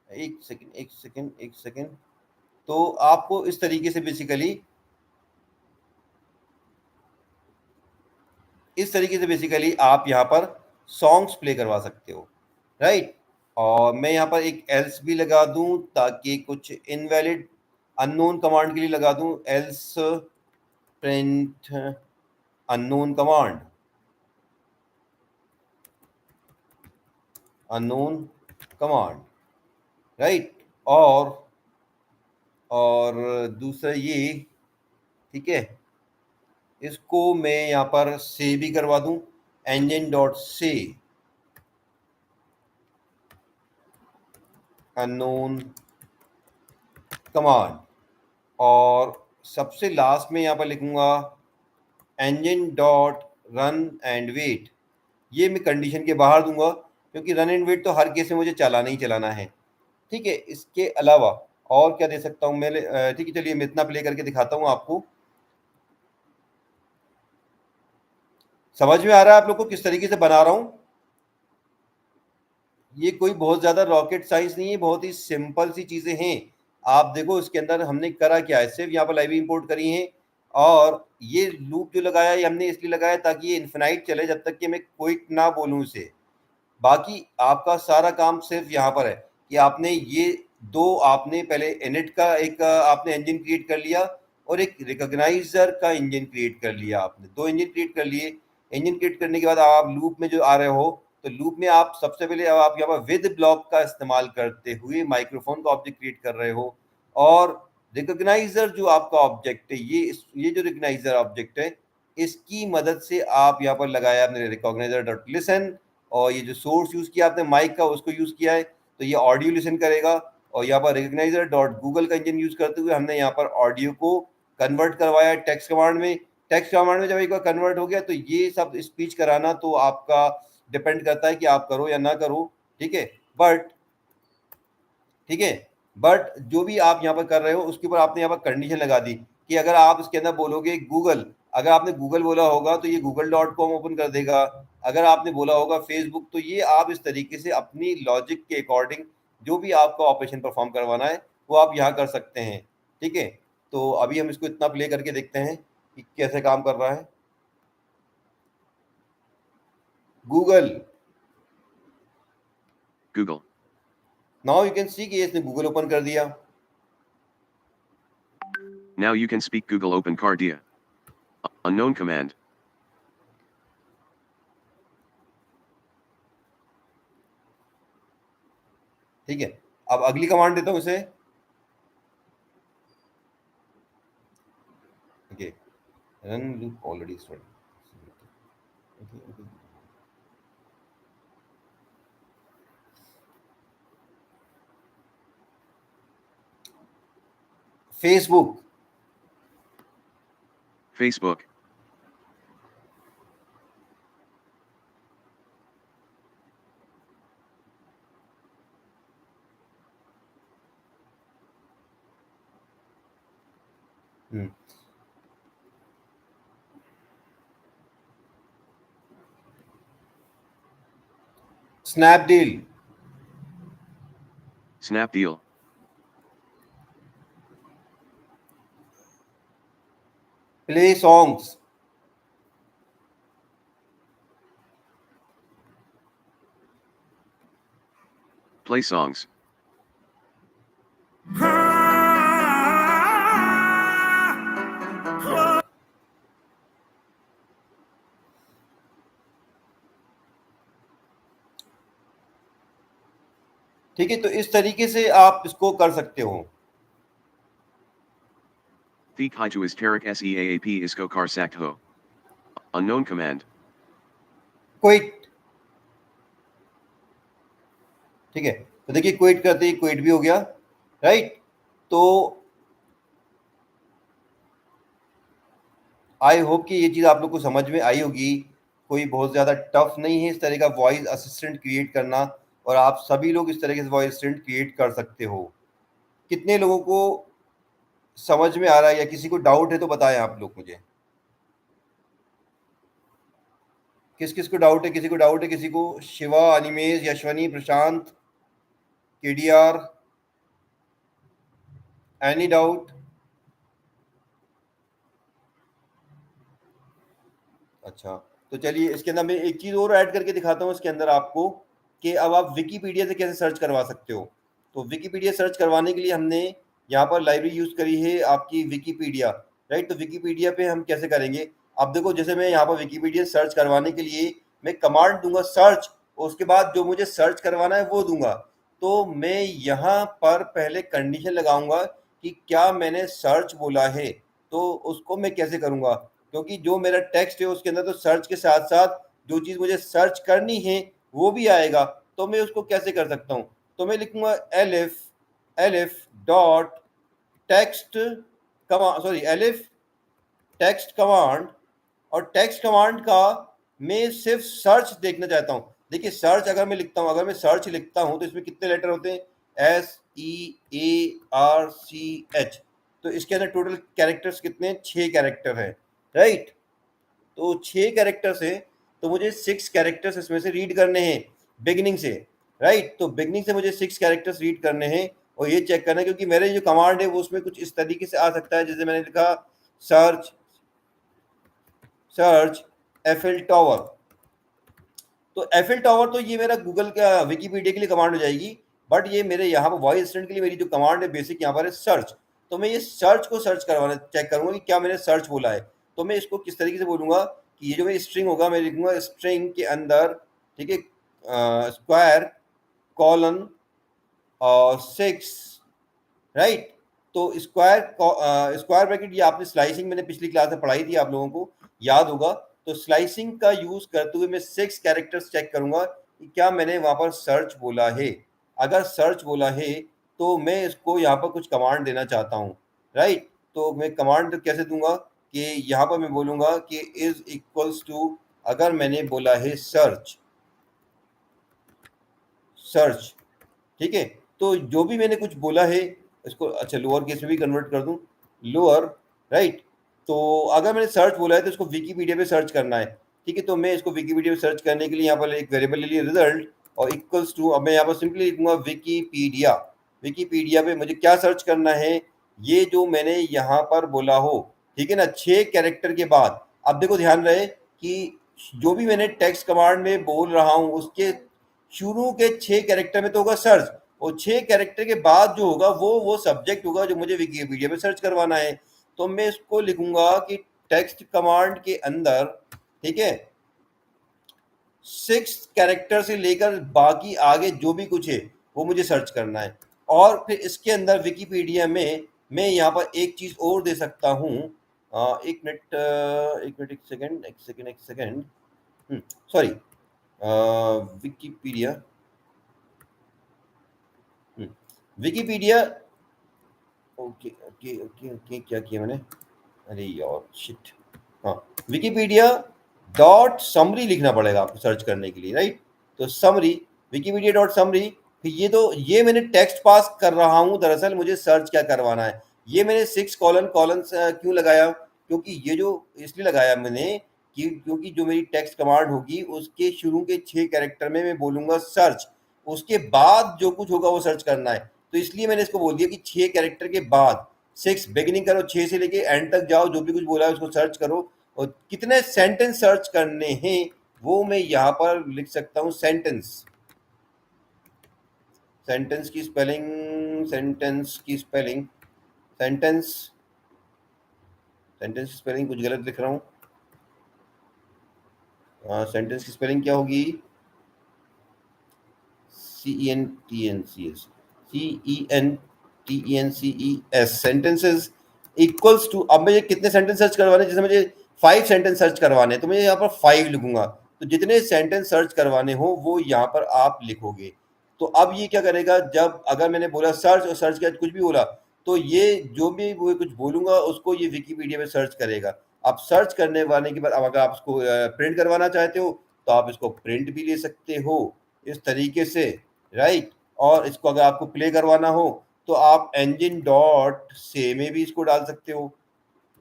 एक सेकेंड। तो आपको इस तरीके से बेसिकली आप यहाँ पर सॉन्ग्स प्ले करवा सकते हो, राइट। और मैं यहाँ पर एक एल्स भी लगा दूं ताकि कुछ इनवैलिड अननोन कमांड के लिए लगा दूं, else print unknown command, right. और दूसरा ये, ठीक है, इसको मैं यहाँ पर से भी करवा दूं, engine.say अननोन कमांड। और सबसे लास्ट में यहाँ पर लिखूंगा engine.run&wait। ये मैं कंडीशन के बाहर दूंगा क्योंकि रन एंड वेट तो हर केस में मुझे चलाना ही चलाना है, ठीक है। इसके अलावा और क्या दे सकता हूँ मैं, ठीक है, चलिए मैं इतना प्ले करके दिखाता हूँ आपको। समझ में आ रहा है आप लोग को किस तरीके से बना रहा हूँ? ये कोई बहुत ज्यादा रॉकेट साइंस नहीं है, बहुत ही सिंपल सी चीजें हैं आप देखो इसके अंदर हमने करा क्या है, सिर्फ यहाँ पर लाइब्रेरी इंपोर्ट करी है, और ये लूप जो लगाया है हमने इसलिए लगाया ताकि ये इन्फिनाइट चले जब तक कि मैं क्विट ना बोलूँ इसे। बाकी आपका सारा काम सिर्फ यहाँ पर है कि आपने ये दो, आपने पहले इनिट का एक आपने इंजन क्रिएट कर लिया और एक रिकॉग्नाइजर का इंजन क्रिएट कर लिया। आपने दो इंजन क्रिएट कर लिए। इंजन क्रिएट करने के बाद आप लूप में जो आ रहे हो, तो लूप में आप सबसे पहले अब आप यहाँ पर विद ब्लॉक का इस्तेमाल करते हुए माइक्रोफोन का ऑब्जेक्ट क्रिएट कर रहे हो, और रिकॉग्नाइजर जो आपका ऑब्जेक्ट है, ये जो रिकॉग्नाइजर ऑब्जेक्ट है, इसकी मदद से आप यहाँ पर लगाया आपने रिकॉग्नाइजर डॉट लिसन, और ये जो सोर्स यूज किया आपने माइक का उसको यूज किया है, तो ये ऑडियो लिसन करेगा। और यहाँ पर रिकॉग्नाइजर डॉट गूगल का इंजन यूज करते हुए हमने यहाँ पर ऑडियो को कन्वर्ट करवाया टेक्स्ट कमांड में। टेक्स्ट कमांड में जब एक बार कन्वर्ट हो गया तो ये सब स्पीच कराना तो आपका डिपेंड करता है कि आप करो या ना करो, ठीक है। बट जो भी आप यहाँ पर कर रहे हो उसके ऊपर आपने यहाँ पर कंडीशन लगा दी कि अगर आप इसके अंदर बोलोगे गूगल, अगर आपने गूगल बोला होगा तो ये google.com ओपन कर देगा। अगर आपने बोला होगा फेसबुक, तो ये आप इस तरीके से अपनी लॉजिक के अकॉर्डिंग जो भी आपका ऑपरेशन परफॉर्म करवाना है वो आप यहाँ कर सकते हैं, ठीक है। तो अभी हम इसको इतना प्ले करके देखते हैं कि कैसे काम कर रहा है। Google, Google. Now you can see कि इसने गूगल ओपन कर दिया। Now you can speak Google Open Cardia. Unknown command. ठीक है, अब अगली कमांड देता हूं इसे। Okay, run loop already start. Facebook, Facebook. Snapdeal, Snapdeal. Play songs, Play songs. ठीक है। तो इस तरीके से आप इसको कर सकते हो। Thik Hiju is Tarek Seaap Isko Kar Sakt Ho. Unknown command. Quit, ठीक है। तो देखिए क्विट करते ही क्विट भी हो गया, राइट। तो आई होप कि ये चीज़ आप लोग को समझ में आई होगी। कोई बहुत ज़्यादा टफ नहीं है इस तरह का वॉइस असिस्टेंट क्रिएट करना, और आप सभी लोग इस तरीके से वॉइस असिस्टेंट क्रिएट कर सकते हो। कितने लोगों को समझ में आ रहा है, या किसी को डाउट है तो बताएं आप लोग मुझे। किस किस को डाउट है? किसी को डाउट है? किसी को? शिवा, अनिमेश, यशवनी, प्रशांत, केडीआर, एनी डाउट? अच्छा, तो चलिए इसके अंदर मैं एक चीज़ और ऐड करके दिखाता हूँ इसके अंदर आपको, कि अब आप विकीपीडिया से कैसे सर्च करवा सकते हो। तो विकीपीडिया सर्च करवाने के लिए हमने यहाँ पर लाइब्रेरी यूज़ करी है आपकी विकीपीडिया, राइट। तो विकीपीडिया पे हम कैसे करेंगे? अब देखो, जैसे मैं यहाँ पर विकीपीडिया सर्च करवाने के लिए मैं कमांड दूंगा सर्च, और उसके बाद जो मुझे सर्च करवाना है वो दूंगा। तो मैं यहाँ पर पहले कंडीशन लगाऊंगा कि क्या मैंने सर्च बोला है। तो उसको मैं कैसे करूँगा? क्योंकि जो मेरा टेक्स्ट है उसके अंदर तो सर्च के साथ साथ जो चीज़ मुझे सर्च करनी है वो भी आएगा। तो मैं उसको कैसे कर सकता हूँ? तो मैं लिखूंगा elif elif dot text command, sorry elif text command, और टेक्स्ट कमांड का मैं सिर्फ सर्च देखना चाहता हूँ। देखिए सर्च अगर मैं लिखता हूँ, अगर मैं सर्च लिखता हूँ तो इसमें कितने लेटर होते हैं? SEARCH। तो इसके अंदर टोटल कैरेक्टर्स कितने हैं? 6 कैरेक्टर हैं, राइट। तो 6 कैरेक्टर्स हैं, तो मुझे 6 कैरेक्टर्स इसमें से रीड करने हैं बिगिनिंग से, राइट। तो बिगिनिंग से मुझे 6 कैरेक्टर्स रीड करने हैं, और ये चेक करना है, क्योंकि मेरे जो कमांड है वो उसमें कुछ इस तरीके से आ सकता है, जैसे मैंने लिखा सर्च सर्च एफएल टावर, तो एफएल टावर तो ये मेरा गूगल का विकीपीडिया के लिए कमांड हो जाएगी, बट ये मेरे यहाँ पर वॉइस असिस्टेंट के लिए मेरी जो कमांड है बेसिक यहाँ पर है सर्च। तो मैं ये सर्च को सर्च करवाना चेक करूंगा कि क्या मैंने सर्च बोला है। तो मैं इसको किस तरीके से बोलूंगा कि ये जो मेरी स्ट्रिंग होगा मैं लिखूंगा स्ट्रिंग के अंदर, ठीक है, स्क्वायर कॉलन और 6, राइट। तो स्क्वायर ब्रैकेट, ये आपने स्लाइसिंग मैंने पिछली क्लास में पढ़ाई थी, आप लोगों को याद होगा। तो स्लाइसिंग का यूज करते हुए मैं 6 कैरेक्टर्स चेक करूंगा कि क्या मैंने वहां पर सर्च बोला है। अगर सर्च बोला है तो मैं इसको यहाँ पर कुछ कमांड देना चाहता हूँ, राइट। तो मैं कमांड कैसे दूंगा कि यहाँ पर मैं बोलूंगा कि इज इक्वल्स टू, अगर मैंने बोला है सर्च सर्च, ठीक है, तो जो भी मैंने कुछ बोला है इसको अच्छा लोअर केस में भी कन्वर्ट कर दूं, लोअर, राइट। तो अगर मैंने सर्च बोला है तो इसको विकीपीडिया पे सर्च करना है, ठीक है। तो मैं इसको विकीपीडिया पे सर्च करने के लिए यहाँ पर एक वेरिएबल ले लिया रिजल्ट और इक्वल्स टू, अब मैं यहाँ पर सिंपली लिखूंगा विकीपीडिया। विकीपीडिया पे मुझे क्या सर्च करना है, ये जो मैंने यहाँ पर बोला हो, ठीक है ना, 6 कैरेक्टर के बाद। अब देखो ध्यान रहे कि जो भी मैंने टेक्स्ट कमांड में बोल रहा हूँ उसके शुरू के 6 कैरेक्टर में तो होगा सर्च, और 6 कैरेक्टर के बाद जो होगा वो सब्जेक्ट होगा जो मुझे विकिपीडिया में सर्च करवाना है। तो मैं इसको लिखूंगा कि टेक्स्ट कमांड के अंदर, ठीक है, 6 कैरेक्टर से लेकर बाकी आगे जो भी कुछ है वो मुझे सर्च करना है। और फिर इसके अंदर विकिपीडिया में मैं यहाँ पर एक चीज और दे सकता हूँ, एक मिनट एक second, sorry, Wikipedia, Wikipedia, okay okay okay okay, क्या किया मैंने, अरे यार शिट, हाँ, विकिपीडिया डॉट समरी लिखना पड़ेगा आपको सर्च करने के लिए, राइट। तो समरी, विकिपीडिया डॉट समरी, फिर ये मैंने टेक्स्ट पास कर रहा हूँ, दरअसल मुझे सर्च क्या करवाना है। ये मैंने 6 कॉलन कॉलन क्यों लगाया, क्योंकि ये जो इसलिए लगाया मैंने कि क्योंकि जो मेरी टेक्स्ट कमांड होगी उसके शुरू के 6 कैरेक्टर में मैं बोलूंगा सर्च, उसके बाद जो कुछ होगा वो सर्च करना है। तो इसलिए मैंने इसको बोल दिया कि 6 कैरेक्टर के बाद 6 बिगिनिंग करो, 6 से लेके एंड तक जाओ, जो भी कुछ बोला है उसको सर्च करो, और कितने सेंटेंस सर्च करने हैं वो मैं यहाँ पर लिख सकता हूँ सेंटेंस। सेंटेंस की स्पेलिंग, सेंटेंस की स्पेलिंग, सेंटेंस, सेंटेंस की स्पेलिंग कुछ गलत लिख रहा हूँ। सेंटेंस की स्पेलिंग क्या होगी, CENTENCES, CENTENCES, sentences equals to, अब मुझे कितने सेंटेंस सर्च करवाने, जैसे मुझे 5 सेंटेंस सर्च करवाने तो मैं यहाँ पर 5 लिखूंगा। तो जितने सेंटेंस सर्च करवाने हो वो यहाँ पर आप लिखोगे। तो अब ये क्या करेगा, जब अगर मैंने बोला सर्च और सर्च के बाद कुछ भी बोला तो ये जो भी वो कुछ बोलूंगा उसको ये विकिपीडिया में सर्च करेगा। आप सर्च करने वाले के बाद अब अगर आप इसको प्रिंट करवाना चाहते हो तो आप इसको प्रिंट भी ले सकते हो इस तरीके से, राइट। और इसको अगर आपको प्ले करवाना हो तो आप engine डॉट से में भी इसको डाल सकते हो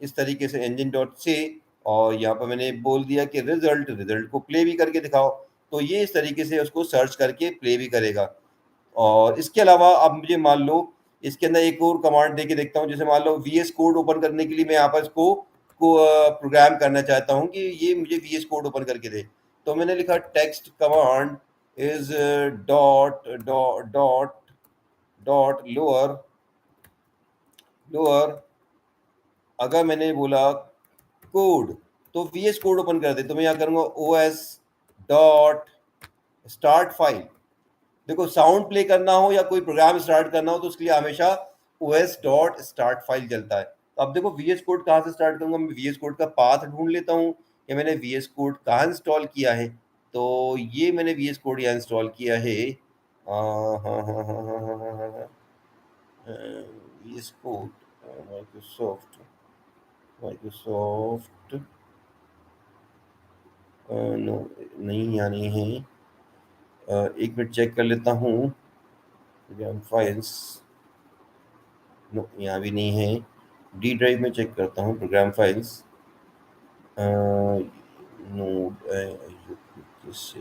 इस तरीके से, engine डॉट से। और यहाँ पर मैंने बोल दिया कि रिजल्ट, रिजल्ट को प्ले भी करके दिखाओ, तो ये इस तरीके से उसको सर्च करके प्ले भी करेगा। और इसके अलावा अब मुझे मान लो इसके अंदर एक और कमांड दे के देखता हूँ, जैसे मान लो VS कोड ओपन करने के लिए मैं यहाँ पर इसको प्रोग्राम करना चाहता हूँ कि ये मुझे VS कोड ओपन करके दे। तो मैंने लिखा text command is dot dot dot dot lower lower, अगर मैंने बोला कोड तो VS कोड ओपन कर दे, तो मैं यहाँ करूँगा OS डॉट स्टार्ट फाइल। देखो साउंड प्ले करना हो या कोई प्रोग्राम स्टार्ट करना हो तो उसके लिए हमेशा OS डॉट स्टार्ट फाइल चलता है। तो अब देखो VS कोड कहाँ से स्टार्ट करूंगा, मैं VS कोड का पाथ ढूंढ लेता हूँ कि मैंने VS कोड कहाँ इंस्टॉल किया है। तो ये मैंने VS कोड यहाँ इंस्टॉल किया है, हाँ हाँ हाँ हाँ हाँ हाँ हाँ हाँ, VS code, Microsoft, Microsoft, no नहीं यहाँ नहीं है, एक मिनट चेक कर लेता हूँ, प्रोग्राम फाइल्स, नो यहाँ भी नहीं है, डी ड्राइव में चेक करता हूँ प्रोग्राम फाइल्स, नोड से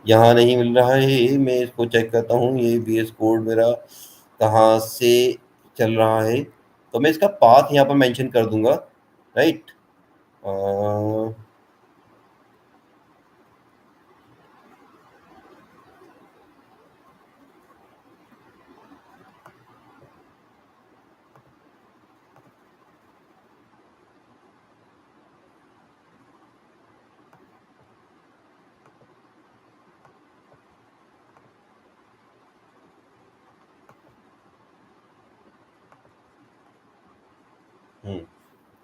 यहाँ नहीं मिल रहा है, मैं इसको चेक करता हूँ ये VS कोड मेरा कहाँ से चल रहा है। तो मैं इसका पाथ यहाँ पर मेंशन कर दूंगा, राइट।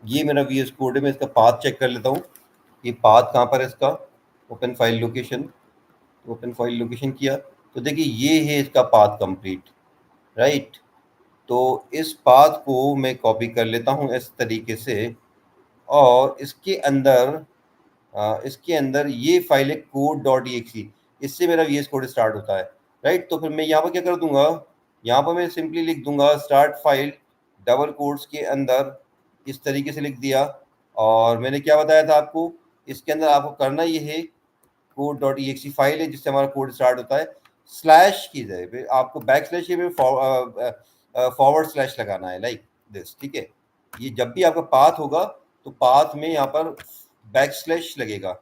ये मेरा VS कोड है, मैं इसका पाथ चेक कर लेता हूँ। ये पाथ कहाँ पर है इसका, open file location, open file location किया तो देखिए ये है इसका पाथ कंप्लीट, राइट। तो इस पाथ को मैं कॉपी कर लेता हूँ इस तरीके से, और इसके अंदर ये फाइल है code.exe, इससे मेरा VS कोड स्टार्ट होता है, राइट। तो फिर मैं यहाँ पर क्या कर दूंगा, यहाँ पर मैं सिंपली लिख दूंगा स्टार्ट फाइल डबल कोट्स के अंदर, इस तरीके से लिख दिया। और मैंने क्या बताया था आपको, इसके अंदर आपको करना ये है, code.exe फाइल है जिससे हमारा कोड स्टार्ट होता है, स्लैश की जगह पे आपको बैक स्लैश में फॉरवर्ड स्लैश लगाना है, लाइक दिस, ठीक है। ये जब भी आपका पाथ होगा तो पाथ में यहाँ पर बैक स्लैश लगेगा,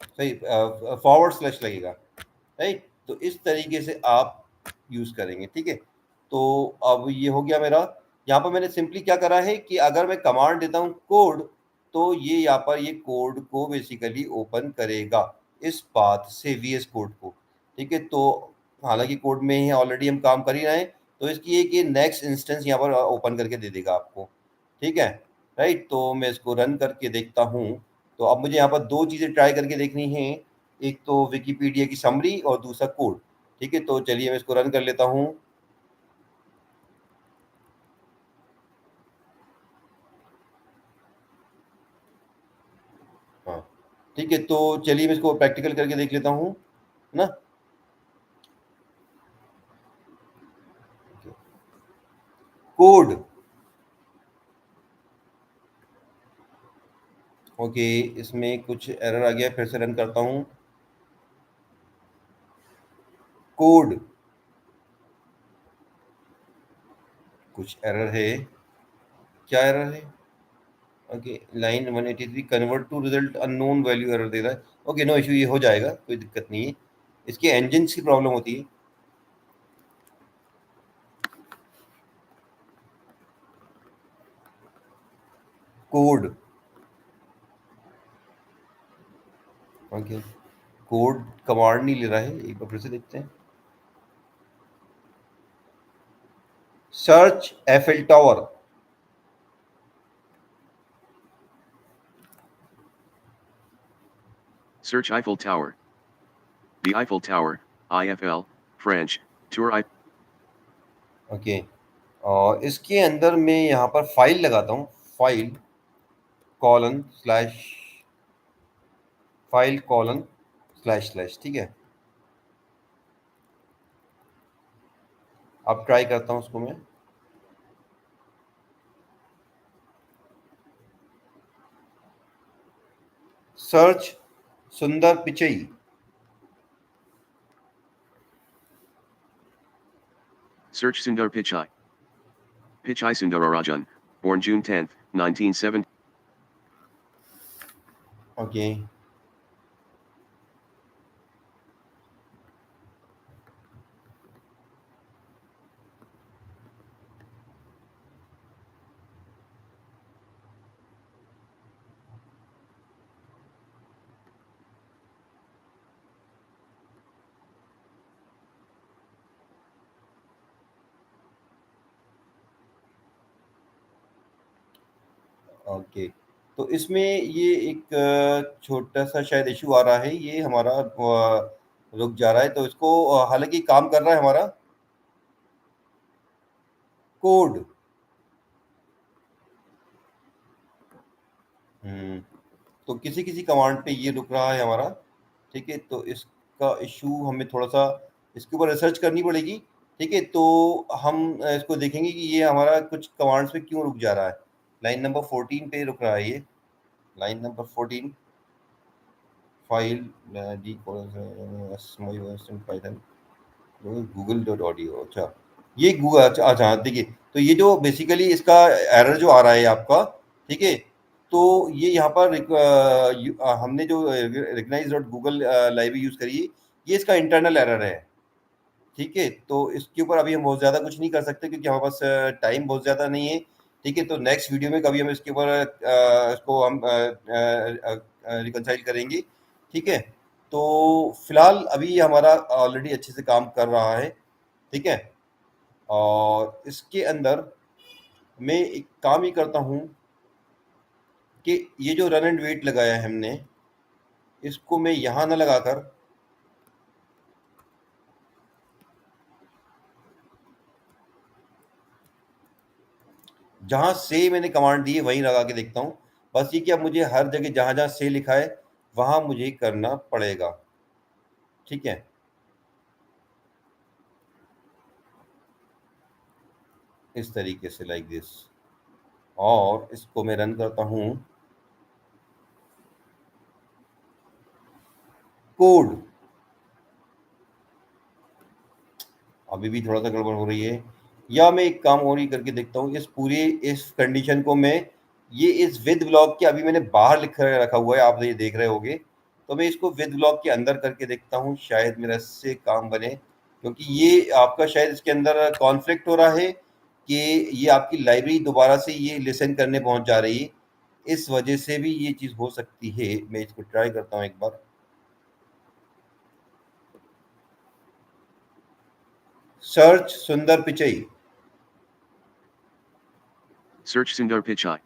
सही, फॉरवर्ड स्लैश लगेगा, राइट। तो इस तरीके से आप यूज करेंगे, ठीक है। तो अब ये हो गया मेरा। यहाँ पर मैंने सिंपली क्या करा है कि अगर मैं कमांड देता हूँ कोड, तो ये यहाँ पर ये कोड को बेसिकली ओपन करेगा इस पाथ से, VS कोड को, ठीक है। तो हालांकि कोड में ही ऑलरेडी हम काम कर ही रहे हैं, तो इसकी एक ये नेक्स्ट इंस्टेंस यहाँ पर ओपन करके दे देगा आपको, ठीक है, राइट। तो मैं इसको रन करके देखता हूँ। तो अब मुझे यहाँ पर दो चीज़ें ट्राई करके देखनी है, एक तो विकिपीडिया की समरी और दूसरा कोड, ठीक है। तो चलिए मैं इसको रन कर लेता हूँ। हाँ, ठीक है। तो चलिए मैं इसको प्रैक्टिकल करके देख लेता हूँ ना। कोड, ओके, इसमें कुछ एरर आ गया, फिर से रन करता हूँ। कोड, कुछ एरर है, क्या एरर है, okay, line 183 convert to result unknown value error दे रहा है। ओके, नो इशू, ये हो जाएगा, कोई दिक्कत नहीं है। इसके इंजन की प्रॉब्लम होती है। कोड, ओके, कोड कमांड नहीं ले रहा है, एक बार फिर से देखते हैं। Search FL tower, Search Eiffel Tower. The Eiffel Tower, IFL, French, Tour I. Okay. और इसके अंदर मैं यहाँ पर फाइल लगाता हूँ, file colon slash, file colon slash slash, ठीक है। अब ट्राई करता हूँ उसको मैं। सर्च सुंदर Pichai, Search Sundar Pichai. Pichai Sundararajan, born June 10, 1970. Okay. Okay, तो इसमें ये एक छोटा सा शायद इशू आ रहा है, ये हमारा रुक जा रहा है, तो इसको हालांकि काम कर रहा है हमारा कोड। तो किसी किसी कमांड पे ये रुक रहा है हमारा, ठीक है। तो इसका इशू हमें थोड़ा सा इसके ऊपर रिसर्च करनी पड़ेगी, ठीक है। तो हम इसको देखेंगे कि ये हमारा कुछ कमांड्स पे क्यों रुक जा रहा है। लाइन नंबर 14 पे रुक रहा है ये, line number 14, file D Python Google dot audio. अच्छा, ये गूगल, अच्छा अच्छा, देखिए तो ये जो बेसिकली इसका एरर जो आ रहा है आपका, ठीक है, तो ये यहाँ पर हमने जो recognise dot Google library use करी है, ये इसका इंटरनल एरर है, ठीक है। तो इसके ऊपर अभी हम बहुत ज़्यादा कुछ नहीं कर सकते क्योंकि हमारे पास टाइम बहुत ज़्यादा नहीं है, ठीक है। तो नेक्स्ट वीडियो में कभी हम इसके ऊपर इसको हम रिकनसाइल करेंगे, ठीक है। तो फिलहाल अभी हमारा ऑलरेडी अच्छे से काम कर रहा है, ठीक है। और इसके अंदर मैं एक काम ही करता हूँ कि ये जो रन एंड वेट लगाया है हमने, इसको मैं यहाँ ना लगाकर जहाँ से मैंने कमांड दी है वहीं लगा के देखता हूँ। बस ये कि अब मुझे हर जगह जहाँ जहाँ से लिखा है वहाँ मुझे करना पड़ेगा, ठीक है। इस तरीके से लाइक दिस, और इसको मैं रन करता हूँ। कोड अभी भी थोड़ा सा गड़बड़ हो रही है, या मैं एक काम और ही करके देखता हूँ। इस पूरे इस कंडीशन को मैं ये इस विद ब्लॉक के अभी मैंने बाहर लिख कर रखा हुआ है, आप ये देख रहे होगे, तो मैं इसको विद ब्लॉक के अंदर करके देखता हूँ, शायद मेरा इससे काम बने। क्योंकि ये आपका शायद इसके अंदर कॉन्फ्लिक्ट हो रहा है कि ये आपकी लाइब्रेरी दोबारा से ये लिसन करने पहुंच जा रही है, इस वजह से भी ये चीज़ हो सकती है। मैं इसको ट्राई करता हूँ एक बार। सर्च सुंदर Pichai. Search Sundar Pichai.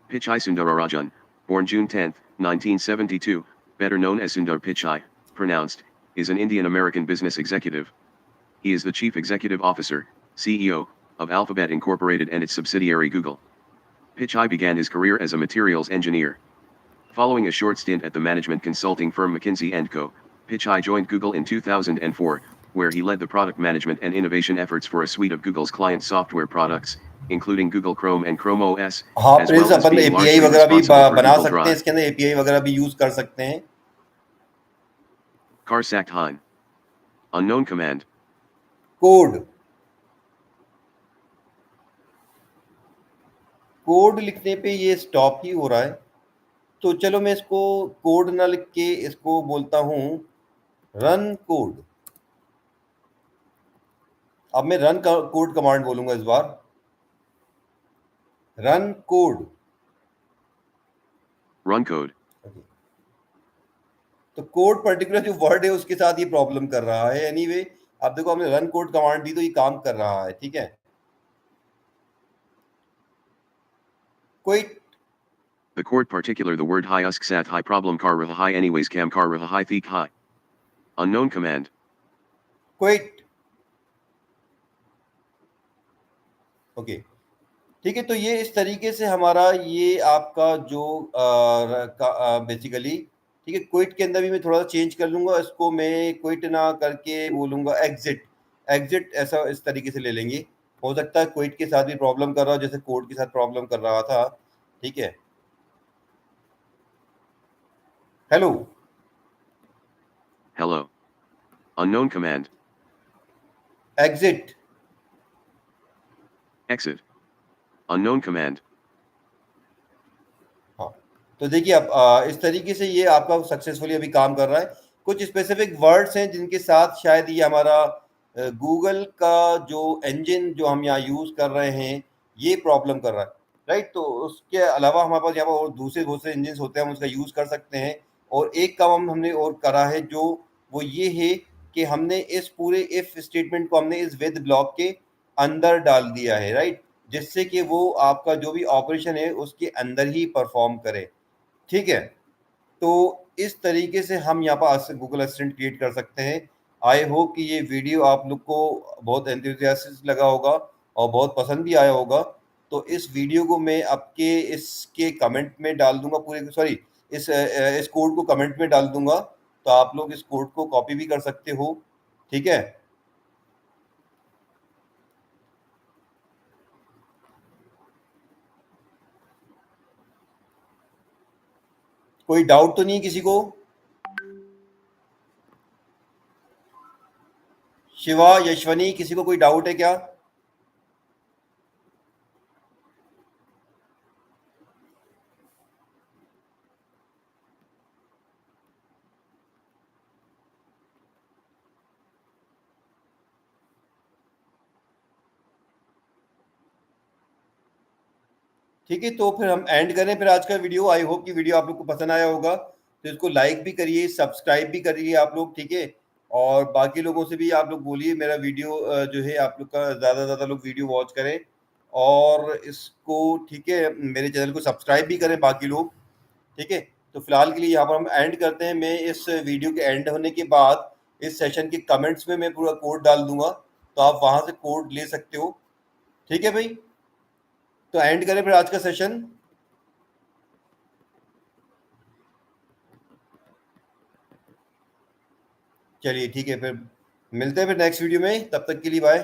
Pichai Sundararajan, born June 10, 1972, better known as Sundar Pichai, pronounced, is an Indian-American business executive. He is the Chief Executive Officer, CEO, of Alphabet Incorporated and its subsidiary Google. Pichai began his career as a materials engineer. Following a short stint at the management consulting firm McKinsey & Co., Pichai joined Google in 2004, where he led the product management and innovation efforts for a suite of Google's client software products, including Google Chrome and Chrome OS, हाँ as Prince, well as अपन being API largely वगैरह भी responsible for बना Google सकते हैं, Drive. इसके अंदर API वगैरह भी यूज कर सकते हैं। Karsakt Hein. Unknown command. Code code लिखने पे ये स्टॉप ही हो रहा है, तो चलो मैं इसको कोड ना लिख के इसको बोलता हूँ रन कोड। अब मैं रन कोड कमांड बोलूंगा इस बार, रन कोड। Run code. तो कोड पर्टिकुलर जो वर्ड है उसके साथ ये प्रॉब्लम कर रहा है। एनीवे अब देखो, हमने रन कोड कमांड दी तो ये काम कर रहा है, ठीक है। कोई The court particular the word hi usk sat hi problem kar raha hi anyways cam kar raha hi theek hi. Unknown command. Quit, okay, ठीक है। तो ये इस तरीके से हमारा ये आपका जो बेसिकली, ठीक है। क्विट के अंदर भी मैं थोड़ा सा चेंज कर लूंगा, इसको मैं क्विट ना करके बोलूंगा एग्जिट। एग्जिट ऐसा इस तरीके से ले लेंगे। हो सकता है क्विट के साथ भी प्रॉब्लम कर रहा हो जैसे कोड के साथ प्रॉब्लम कर रहा था, ठीक है। Hello, Hello. Unknown command. Exit. Exit. Unknown command. हाँ, तो देखिए अब इस तरीके से ये आपका सक्सेसफुली अभी काम कर रहा है। कुछ स्पेसिफिक वर्ड्स हैं जिनके साथ शायद ये हमारा गूगल का जो इंजन जो हम यहाँ यूज कर रहे हैं ये प्रॉब्लम कर रहा है, राइट। तो उसके अलावा हमारे पास यहाँ पर और दूसरे बहुत से इंजन होते हैं, हम उसका यूज कर सकते हैं। और एक काम हमने और करा है जो वो ये है कि हमने इस पूरे इफ स्टेटमेंट को हमने इस विद ब्लॉक के अंदर डाल दिया है, राइट, जिससे कि वो आपका जो भी ऑपरेशन है उसके अंदर ही परफॉर्म करे, ठीक है। तो इस तरीके से हम यहाँ पर गूगल असिस्टेंट क्रिएट कर सकते हैं। आई होप कि ये वीडियो आप लोग को बहुत एंथुसियास्टिक लगा होगा और बहुत पसंद भी आया होगा। तो इस वीडियो को मैं आपके इसके कमेंट में डाल दूंगा, पूरे सॉरी इस कोड को कमेंट में डाल दूंगा, तो आप लोग इस कोड को कॉपी भी कर सकते हो, ठीक है। कोई डाउट तो नहीं किसी को? शिवा, यशवनी, किसी को कोई डाउट है क्या? ठीक है, तो फिर हम एंड करें फिर आज का वीडियो। आई होप कि वीडियो आप लोग को पसंद आया होगा, तो इसको लाइक भी करिए, सब्सक्राइब भी करिए आप लोग, ठीक है। और बाकी लोगों से भी आप लोग बोलिए मेरा वीडियो जो है आप लोग का ज़्यादा से ज़्यादा लोग वीडियो वॉच करें, और इसको ठीक है मेरे चैनल को सब्सक्राइब भी करें बाकी लोग, ठीक है। तो फिलहाल के लिए यहाँ पर हम एंड करते हैं। मैं इस वीडियो के एंड होने के बाद इस सेशन के कमेंट्स में मैं पूरा कोड डाल दूंगा, तो आप वहाँ से कोड ले सकते हो, ठीक है भाई। तो एंड करें फिर आज का सेशन। चलिए ठीक है, फिर मिलते हैं फिर नेक्स्ट वीडियो में, तब तक के लिए बाय।